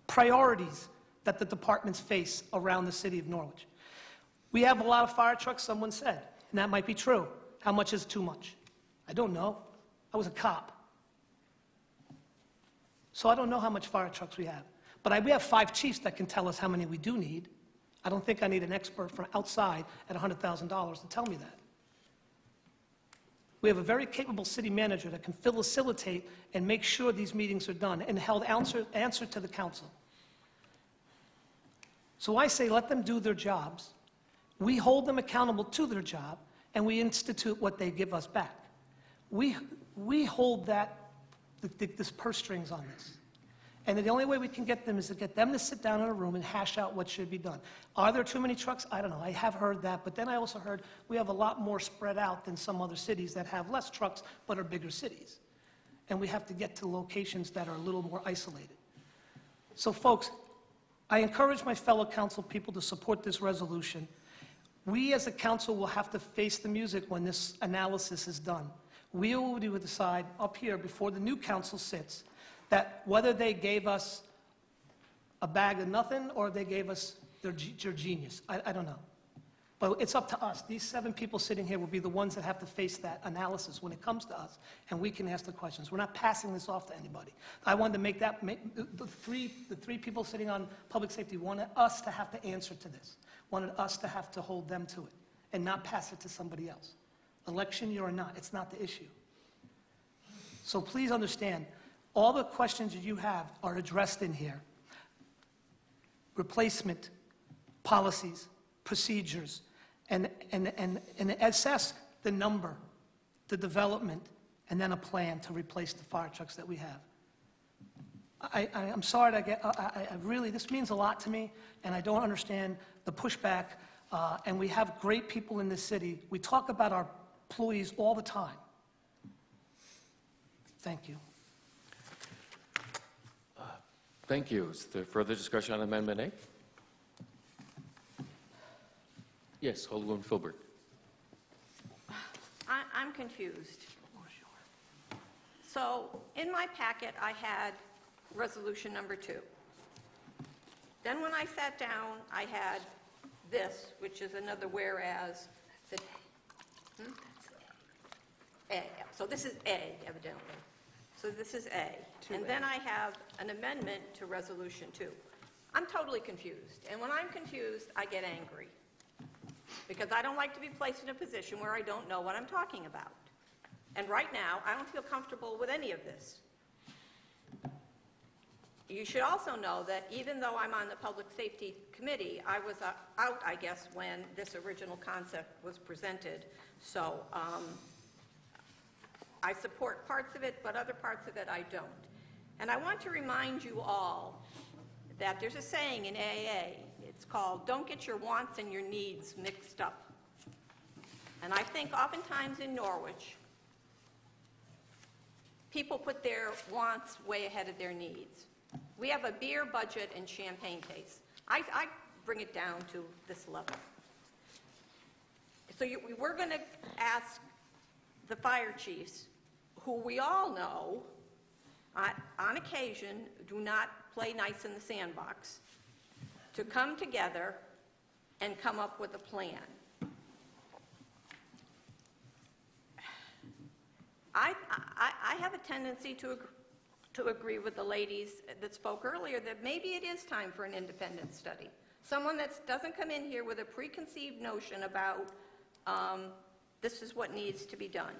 priorities that the departments face around the city of Norwich. We have a lot of fire trucks, someone said, and that might be true. How much is too much? I don't know. I was a cop. So I don't know how much fire trucks we have. But we have 5 chiefs that can tell us how many we do need. I don't think I need an expert from outside at $100,000 to tell me that. We have a very capable city manager that can facilitate and make sure these meetings are done and held answer to the council. So I say let them do their jobs. We hold them accountable to their job, and we institute what they give us back. We hold this purse strings on this. And the only way we can get them is to get them to sit down in a room and hash out what should be done. Are there too many trucks? I don't know. I have heard that. But then I also heard we have a lot more spread out than some other cities that have less trucks but are bigger cities. And we have to get to locations that are a little more isolated. So, folks, I encourage my fellow council people to support this resolution. We as a council will have to face the music when this analysis is done. We will decide up here before the new council sits that whether they gave us a bag of nothing or they gave us their genius. I don't know. But it's up to us. These 7 people sitting here will be the ones that have to face that analysis when it comes to us, and we can ask the questions. We're not passing this off to anybody. I wanted to make that, the three people sitting on public safety wanted us to have to answer to this, wanted us to have to hold them to it, and not pass it to somebody else. Election year or not, it's not the issue. So please understand, all the questions that you have are addressed in here. Replacement, policies, procedures, and assess the number, the development, and then a plan to replace the fire trucks that we have. I'm sorry to get, I really, this means a lot to me, and I don't understand the pushback, and we have great people in this city. We talk about our employees all the time. Thank you. Thank you. Is there further discussion on Amendment A? Yes, Alderwoman Philbrick. I'm confused. So in my packet, I had resolution number 2. Then when I sat down, I had this, which is another whereas. A. So this is A, evidently. So this is A. And then I have an amendment to resolution 2. I'm totally confused. And when I'm confused, I get angry. Because I don't like to be placed in a position where I don't know what I'm talking about. And right now, I don't feel comfortable with any of this. You should also know that even though I'm on the Public Safety Committee, I was out, I guess, when this original concept was presented. So I support parts of it, but other parts of it I don't. And I want to remind you all that there's a saying in AA. It's called, don't get your wants and your needs mixed up. And I think oftentimes in Norwich, people put their wants way ahead of their needs. We have a beer budget and champagne taste. I bring it down to this level. So we're going to ask the fire chiefs, who we all know, on occasion, do not play nice in the sandbox, to come together and come up with a plan. I have a tendency to agree with the ladies that spoke earlier that maybe it is time for an independent study. Someone that doesn't come in here with a preconceived notion about this is what needs to be done.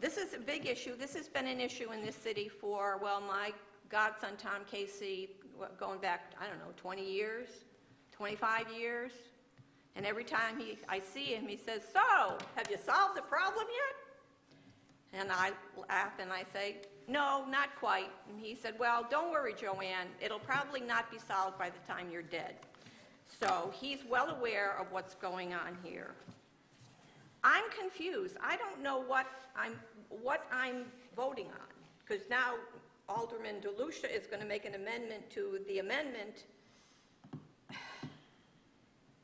This is a big issue. This has been an issue in this city for, well, my godson, Tom Casey, going back, I don't know, 20 years, 25 years. And every time I see him, he says, so, have you solved the problem yet? And I laugh and I say, no, not quite. And he said, well, don't worry, Joanne. It'll probably not be solved by the time you're dead. So he's well aware of what's going on here. I'm confused. I don't know what I'm voting on, because now Alderman DeLucia is going to make an amendment to the amendment,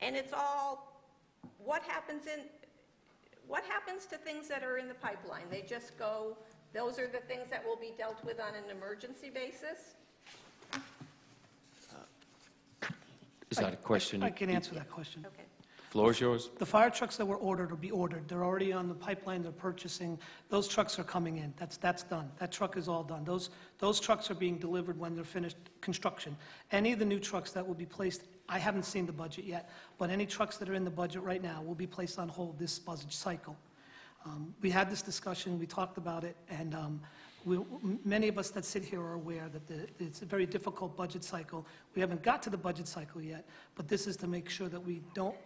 and it's all what happens to things that are in the pipeline. They just go, those are the things that will be dealt with on an emergency basis. Is that a question? I can answer that question. Okay. Floor is yours. The fire trucks that were ordered will be ordered. They're already on the pipeline, they're purchasing. Those trucks are coming in. That's done. That truck is all done. Those trucks are being delivered when they're finished construction. Any of the new trucks that will be placed, I haven't seen the budget yet, but any trucks that are in the budget right now will be placed on hold this budget cycle. We had this discussion, we talked about it, and many of us that sit here are aware that it's a very difficult budget cycle. We haven't got to the budget cycle yet, but this is to make sure that we don't,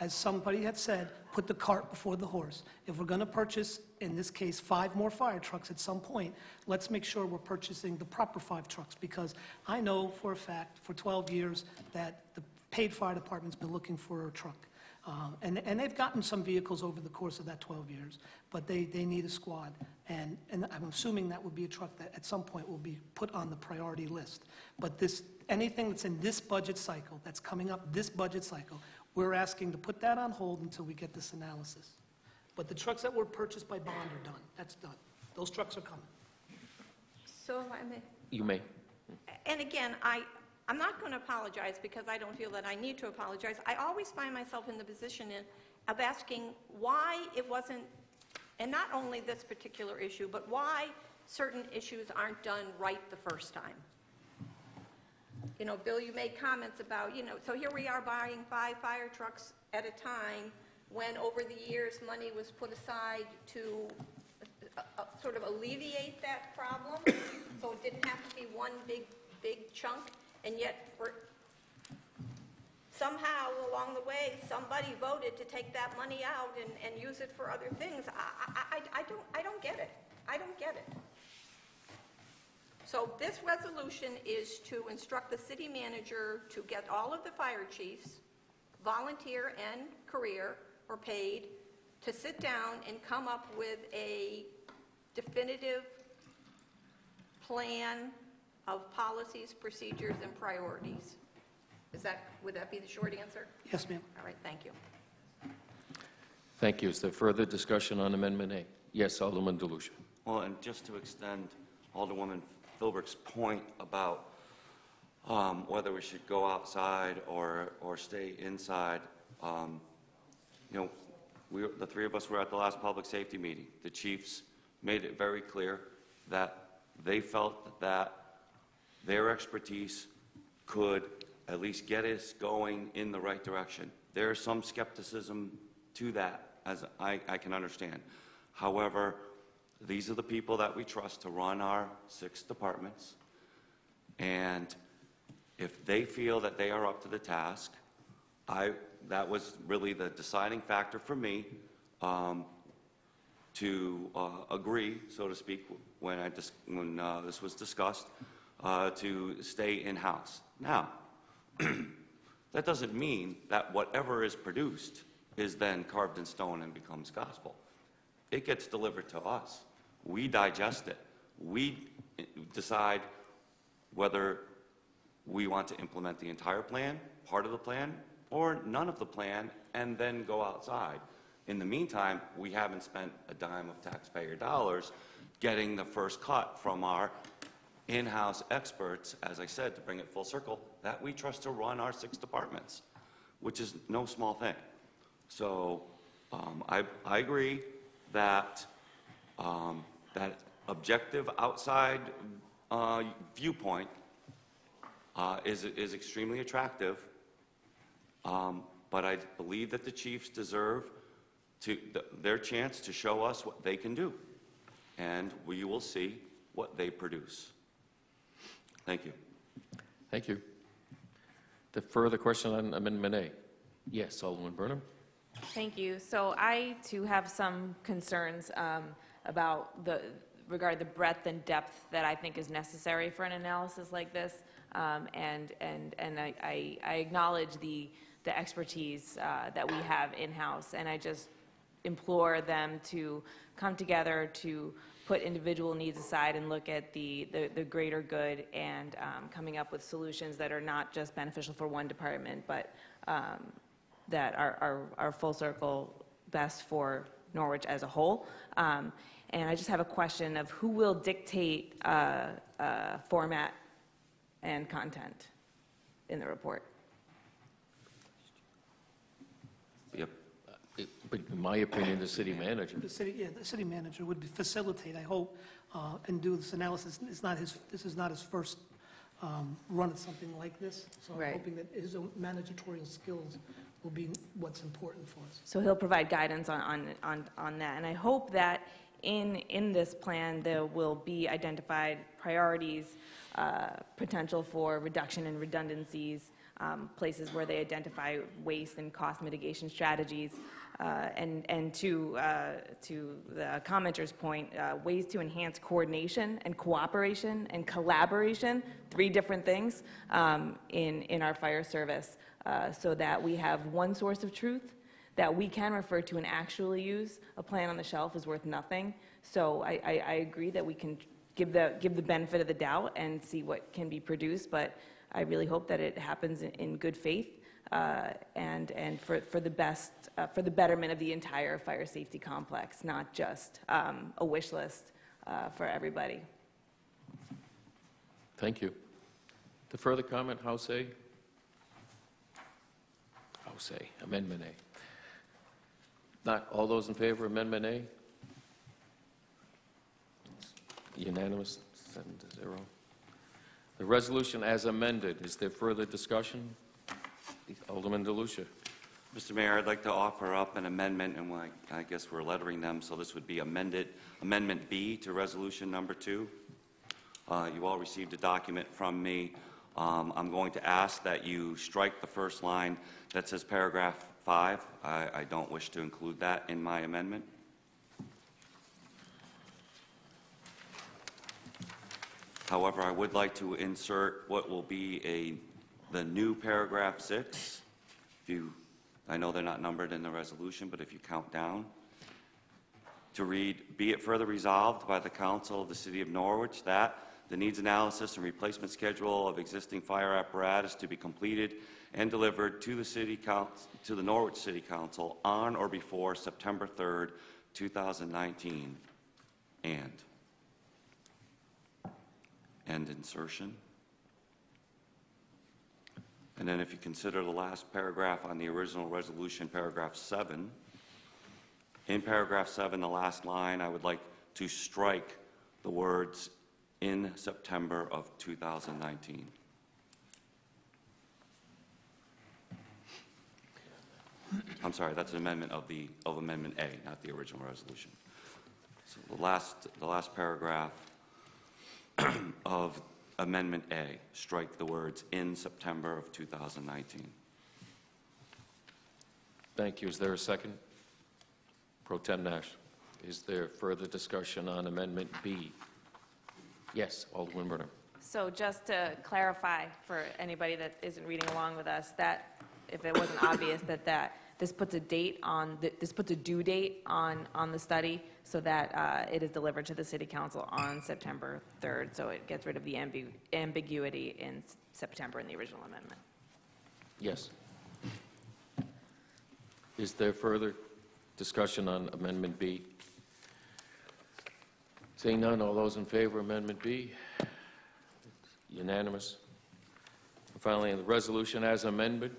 as somebody had said, put the cart before the horse. If we're going to purchase, in this case, 5 more fire trucks at some point, let's make sure we're purchasing the proper 5 trucks, because I know for a fact, for 12 years, that the paid fire department's been looking for a truck. And they've gotten some vehicles over the course of that 12 years, but they need a squad. And I'm assuming that would be a truck that at some point will be put on the priority list. But anything that's in this budget cycle, that's coming up this budget cycle, we're asking to put that on hold until we get this analysis. But the trucks that were purchased by bond are done. That's done. Those trucks are coming. So if I may. You may. And again, I'm not going to apologize because I don't feel that I need to apologize. I always find myself in the position of asking why it wasn't, and not only this particular issue, but why certain issues aren't done right the first time. You know, Bill, you made comments about, so here we are buying 5 fire trucks at a time when over the years money was put aside to sort of alleviate that problem, so it didn't have to be one big chunk. And yet, for somehow along the way, somebody voted to take that money out and use it for other things. I don't get it. I don't get it. So this resolution is to instruct the city manager to get all of the fire chiefs, volunteer and career or paid, to sit down and come up with a definitive plan of policies, procedures, and priorities. Would that be the short answer? Yes, ma'am. All right, thank you. Thank you. Is there further discussion on Amendment A? Yes, Alderman DeLucia. Well, and just to extend Alderwoman Philbrick's point about whether we should go outside or stay inside, you know, the three of us were at the last public safety meeting. The chiefs made it very clear that they felt that their expertise could at least get us going in the right direction. There's some skepticism to that, as I can understand. However, these are the people that we trust to run our 6 departments, and if they feel that they are up to the task, that was really the deciding factor for me to agree, so to speak, when this was discussed, to stay in-house. Now, that doesn't mean that whatever is produced is then carved in stone and becomes gospel. It gets delivered to us. We digest it. We decide whether we want to implement the entire plan, part of the plan, or none of the plan, and then go outside. In the meantime, we haven't spent a dime of taxpayer dollars getting the first cut from our in-house experts, as I said, to bring it full circle, that we trust to run our 6 departments, which is no small thing. So I agree that that objective outside viewpoint is extremely attractive, but I believe that the chiefs deserve their chance to show us what they can do, and we will see what they produce. Thank you. Thank you. The further question on Amendment A? Yes, Alderman Burnham. Thank you. So I, too, have some concerns about regarding the breadth and depth that I think is necessary for an analysis like this, and I acknowledge the expertise that we have in-house, and I just implore them to come together to put individual needs aside and look at the greater good, and coming up with solutions that are not just beneficial for one department, but that are full circle best for Norwich as a whole. And I just have a question of who will dictate format and content in the report? Yep. But in my opinion, the city manager. The city manager would facilitate, I hope, and do this analysis. This is not his first run at something like this, so I'm hoping that his own managerial skills will be what's important for us. So he'll provide guidance on that, and I hope that in this plan there will be identified priorities, potential for reduction in redundancies, places where they identify waste and cost mitigation strategies, and to the commenter's point, ways to enhance coordination and cooperation and collaboration, 3 different things in our fire service, so that we have one source of truth that we can refer to and actually use. A plan on the shelf is worth nothing. So I agree that we can give the benefit of the doubt and see what can be produced, but I really hope that it happens in good faith and for the best, for the betterment of the entire fire safety complex, not just a wish list for everybody. Thank you. The further comment, House A? House A, Amendment A. Not all those in favor of Amendment A? Unanimous, 7-0. The resolution as amended, is there further discussion? Alderman DeLucia. Mr. Mayor, I'd like to offer up an amendment, and I guess we're lettering them, so this would be Amendment B to Resolution Number 2. You all received a document from me I'm going to ask that you strike the first line that says paragraph 5. I don't wish to include that in my amendment. However, I would like to insert what will be the new paragraph 6. I know they're not numbered in the resolution, but if you count down, to read, be it further resolved by the Council of the City of Norwich that the needs analysis and replacement schedule of existing fire apparatus to be completed and delivered to the Norwich City Council on or before September 3rd, 2019, and end insertion. And then if you consider the last paragraph on the original resolution, paragraph 7, in paragraph 7, the last line, I would like to strike the words in September of 2019. I'm sorry, that's an amendment of Amendment A, not the original resolution. So the last paragraph of Amendment A, strike the words in September of 2019. Thank you. Is there a second? Pro Tem Nash. Is there further discussion on Amendment B? Yes, Alderman Brunner. So just to clarify for anybody that isn't reading along with us, that if it wasn't obvious that this puts a date on, this puts a due date on the study so that it is delivered to the City Council on September 3rd, so it gets rid of the ambiguity in September in the original amendment. Yes. Is there further discussion on Amendment B? Seeing none, all those in favor of Amendment B? Unanimous. And finally, in the resolution as amended,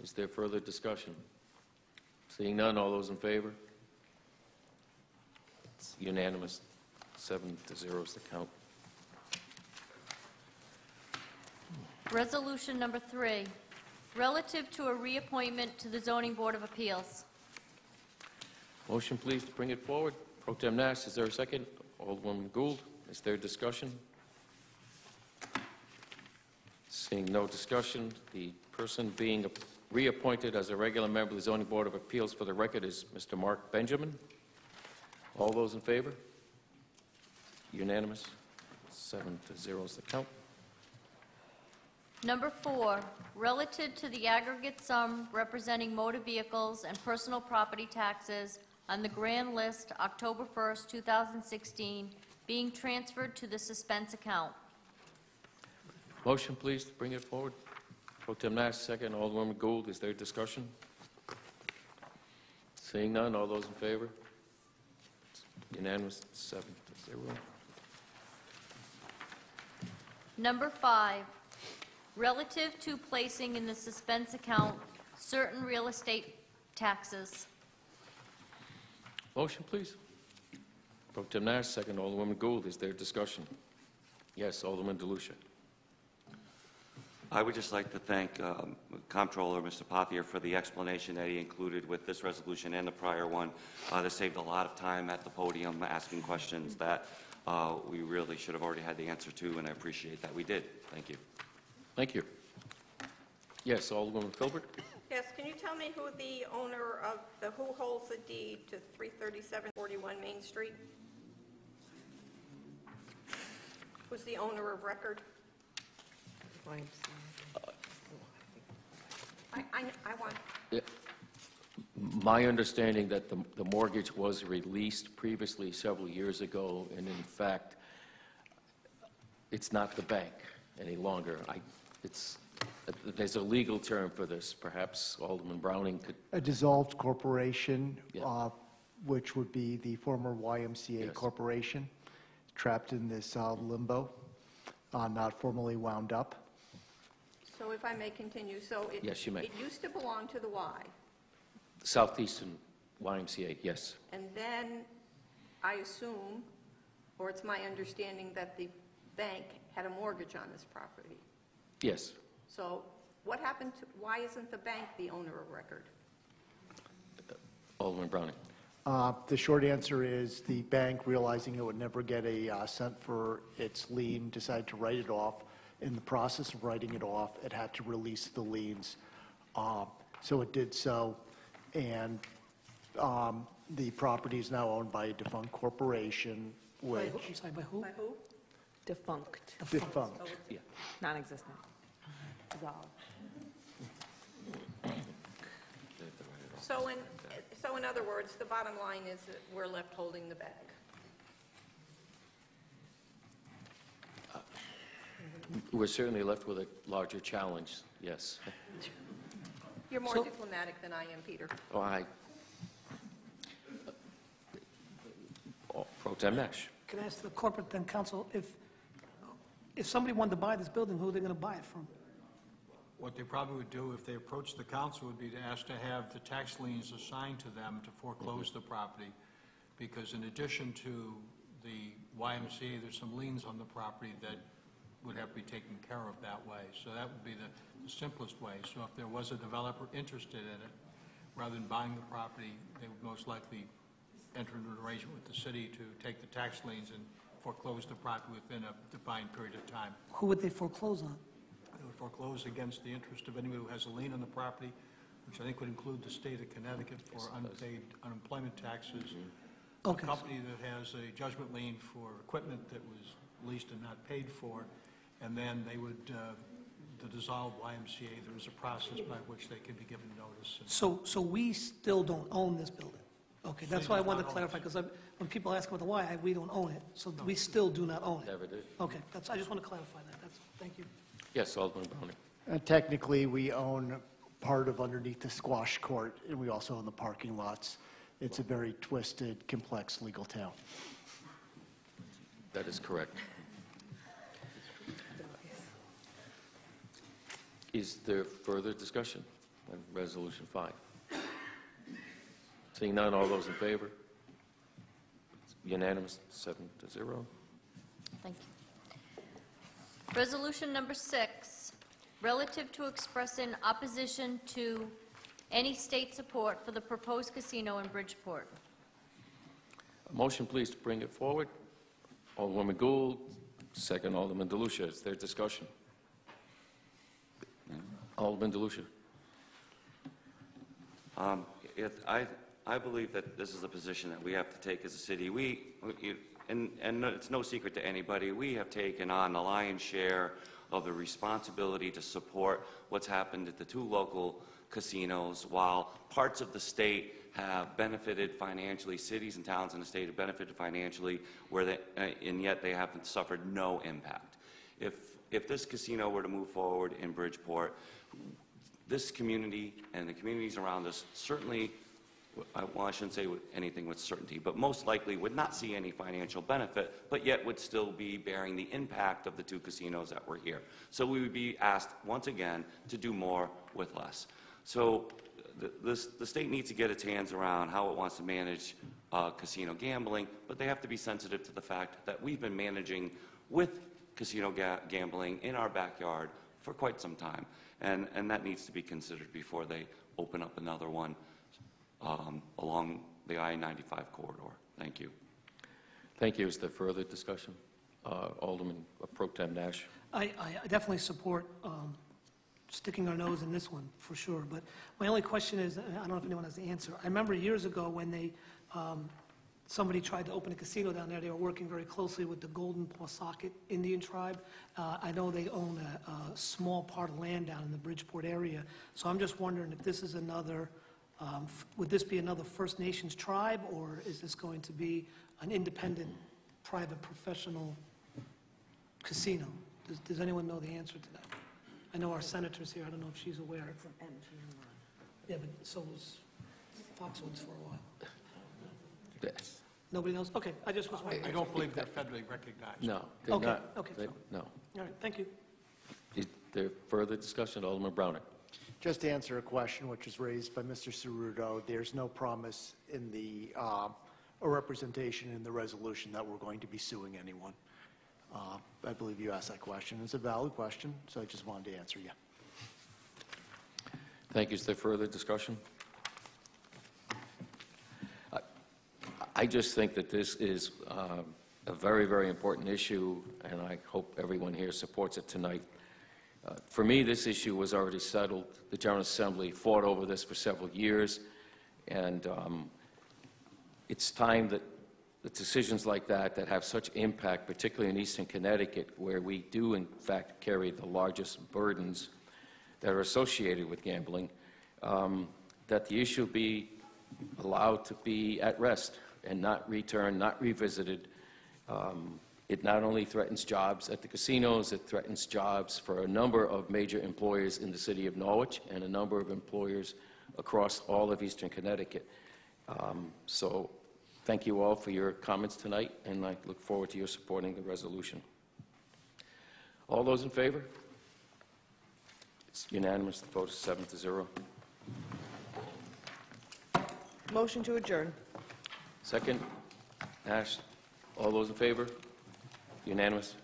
is there further discussion? Seeing none, all those in favor? It's unanimous. 7-0 is the count. Resolution number 3, relative to a reappointment to the Zoning Board of Appeals. Motion, please, to bring it forward. Pro Tem Nash, is there a second? Alderwoman Gould, is there discussion? Seeing no discussion, the person being reappointed as a regular member of the Zoning Board of Appeals for the record is Mr. Mark Benjamin. All those in favor? Unanimous. 7-0 is the count. Number 4, relative to the aggregate sum representing motor vehicles and personal property taxes on the grand list October 1st, 2016, being transferred to the suspense account. Motion, please, to bring it forward. Pro Tem Nash, second. Alderwoman Gould, is there discussion? Seeing none, all those in favor? Unanimous, 7-0. Number 5, relative to placing in the suspense account certain real estate taxes. Motion, please. Pro Tem Nash, second. Alderwoman Gould, is there discussion? Yes, Alderman DeLucia. I would just like to thank Comptroller Mr. Pothier for the explanation that he included with this resolution and the prior one. That saved a lot of time at the podium asking questions that we really should have already had the answer to, and I appreciate that we did. Thank you. Thank you. Yes, Alderwoman Filbert. Yes, can you tell me who the owner of who holds the deed to 33741 Main Street? Who's the owner of record? I want. My understanding that the mortgage was released previously several years ago, and in fact, it's not the bank any longer. There's a legal term for this. Perhaps Alderman Browning could. A dissolved corporation, Yeah. which would be the former YMCA Yes. corporation, trapped in this limbo, not formally wound up. So if I may continue, so it, Yes, you may. it used to belong to the Y, Southeastern YMCA, yes. and then I assume, or it's my understanding that the bank had a mortgage on this property. Yes. So what happened to, why isn't the bank the owner of record? Alderman Browning. The short answer is the bank, realizing it would never get a cent for its lien, decided to write it off In the process of writing it off, it had to release the liens. So it did so, and the property is now owned by a defunct corporation, By which... who? I'm sorry, by who? By who? Defunct, Defunct. Yeah. non-existent, dissolved. So in other words, the bottom line is that we're left holding the bag. We're certainly left with a larger challenge, yes. You're more So- diplomatic than I am, Peter. Oh, Pro Tem Nash. Can I ask the corporate then, counsel, if somebody wanted to buy this building, who are they going to buy it from? What they probably would do if they approached the council would be to ask to have the tax liens assigned to them to foreclose the property, because in addition to the YMCA, there's some liens on the property that would have to be taken care of that way. So that would be the simplest way. So if there was a developer interested in it, rather than buying the property, they would most likely enter into an arrangement with the city to take the tax liens and foreclose the property within a defined period of time. Who would they foreclose on? They would foreclose against the interest of anyone who has a lien on the property, which I think would include the state of Connecticut for unpaid unemployment taxes. Okay. A company that has a judgment lien for equipment that was leased and not paid for, and then they would, the dissolved YMCA, there is a process by which they can be given notice. So we still don't own this building? Okay, that's City why I does wanted not to own it. clarify, because when people ask about the why, we don't own it, so we still do not own it? Never did. Okay, I just want to clarify that, thank you. Yes, Alderman Browning. Technically, we own part of underneath the squash court, and we also own the parking lots. It's a very twisted, complex legal town. That is correct. Is there further discussion on Resolution 5? Seeing none, all those in favor? Unanimous, 7-0. Thank you. Resolution number 6, relative to expressing opposition to any state support for the proposed casino in Bridgeport. A motion, please, to bring it forward. Alderwoman Gould, second Alderman DeLucia. Is there discussion? Alderman DeLucia. I believe that this is a position that we have to take as a city. And it's no secret to anybody, we have taken on the lion's share of the responsibility to support what's happened at the 2 local casinos, while parts of the state have benefited financially, cities and towns in the state have benefited financially, and yet they have suffered no impact. If this casino were to move forward in Bridgeport, this community and the communities around us certainly, well, I shouldn't say anything with certainty, but most likely would not see any financial benefit, but yet would still be bearing the impact of the 2 casinos that were here. So we would be asked, once again, to do more with less. So the state needs to get its hands around how it wants to manage casino gambling, but they have to be sensitive to the fact that we've been managing with casino gambling in our backyard for quite some time, and that needs to be considered before they open up another one along the I-95 corridor. Thank you. Thank you. Is there further discussion? Alderman Pro Tem Nash. I definitely support sticking our nose in this one, for sure, but my only question is, I don't know if anyone has the answer. I remember years ago when somebody tried to open a casino down there, they were working very closely with the Golden Pawsocket Indian tribe. I know they own a small part of land down in the Bridgeport area, so I'm just wondering if this is another, would this be another First Nations tribe, or is this going to be an independent, private, professional casino? Does anyone know the answer to that? I know our senator's here, I don't know if she's aware. It's an MGM run. Yeah, but so was Foxwoods for a while. Yes. Nobody knows? Okay, I just was wondering. I don't believe they're federally recognized. No, they're Okay, not. okay, They- so- No. All right, thank you. Is there further discussion? Alderman Browning. Just to answer a question which was raised by Mr. Ceruto, there's no promise in the, or representation in the resolution that we're going to be suing anyone. I believe you asked that question. It's a valid question, so I just wanted to answer you. Thank you. Is there further discussion? I just think that this is a very, very important issue, and I hope everyone here supports it tonight. For me, this issue was already settled. The General Assembly fought over this for several years, and it's time that the decisions like that have such impact, particularly in Eastern Connecticut, where we do, in fact, carry the largest burdens that are associated with gambling, that the issue be allowed to be at rest and not returned, not revisited. It not only threatens jobs at the casinos, it threatens jobs for a number of major employers in the city of Norwich and a number of employers across all of Eastern Connecticut. So thank you all for your comments tonight, and I look forward to your supporting the resolution. All those in favor? It's unanimous. The vote is 7-0. Motion to adjourn. Second, Nash. All those in favor? Unanimous.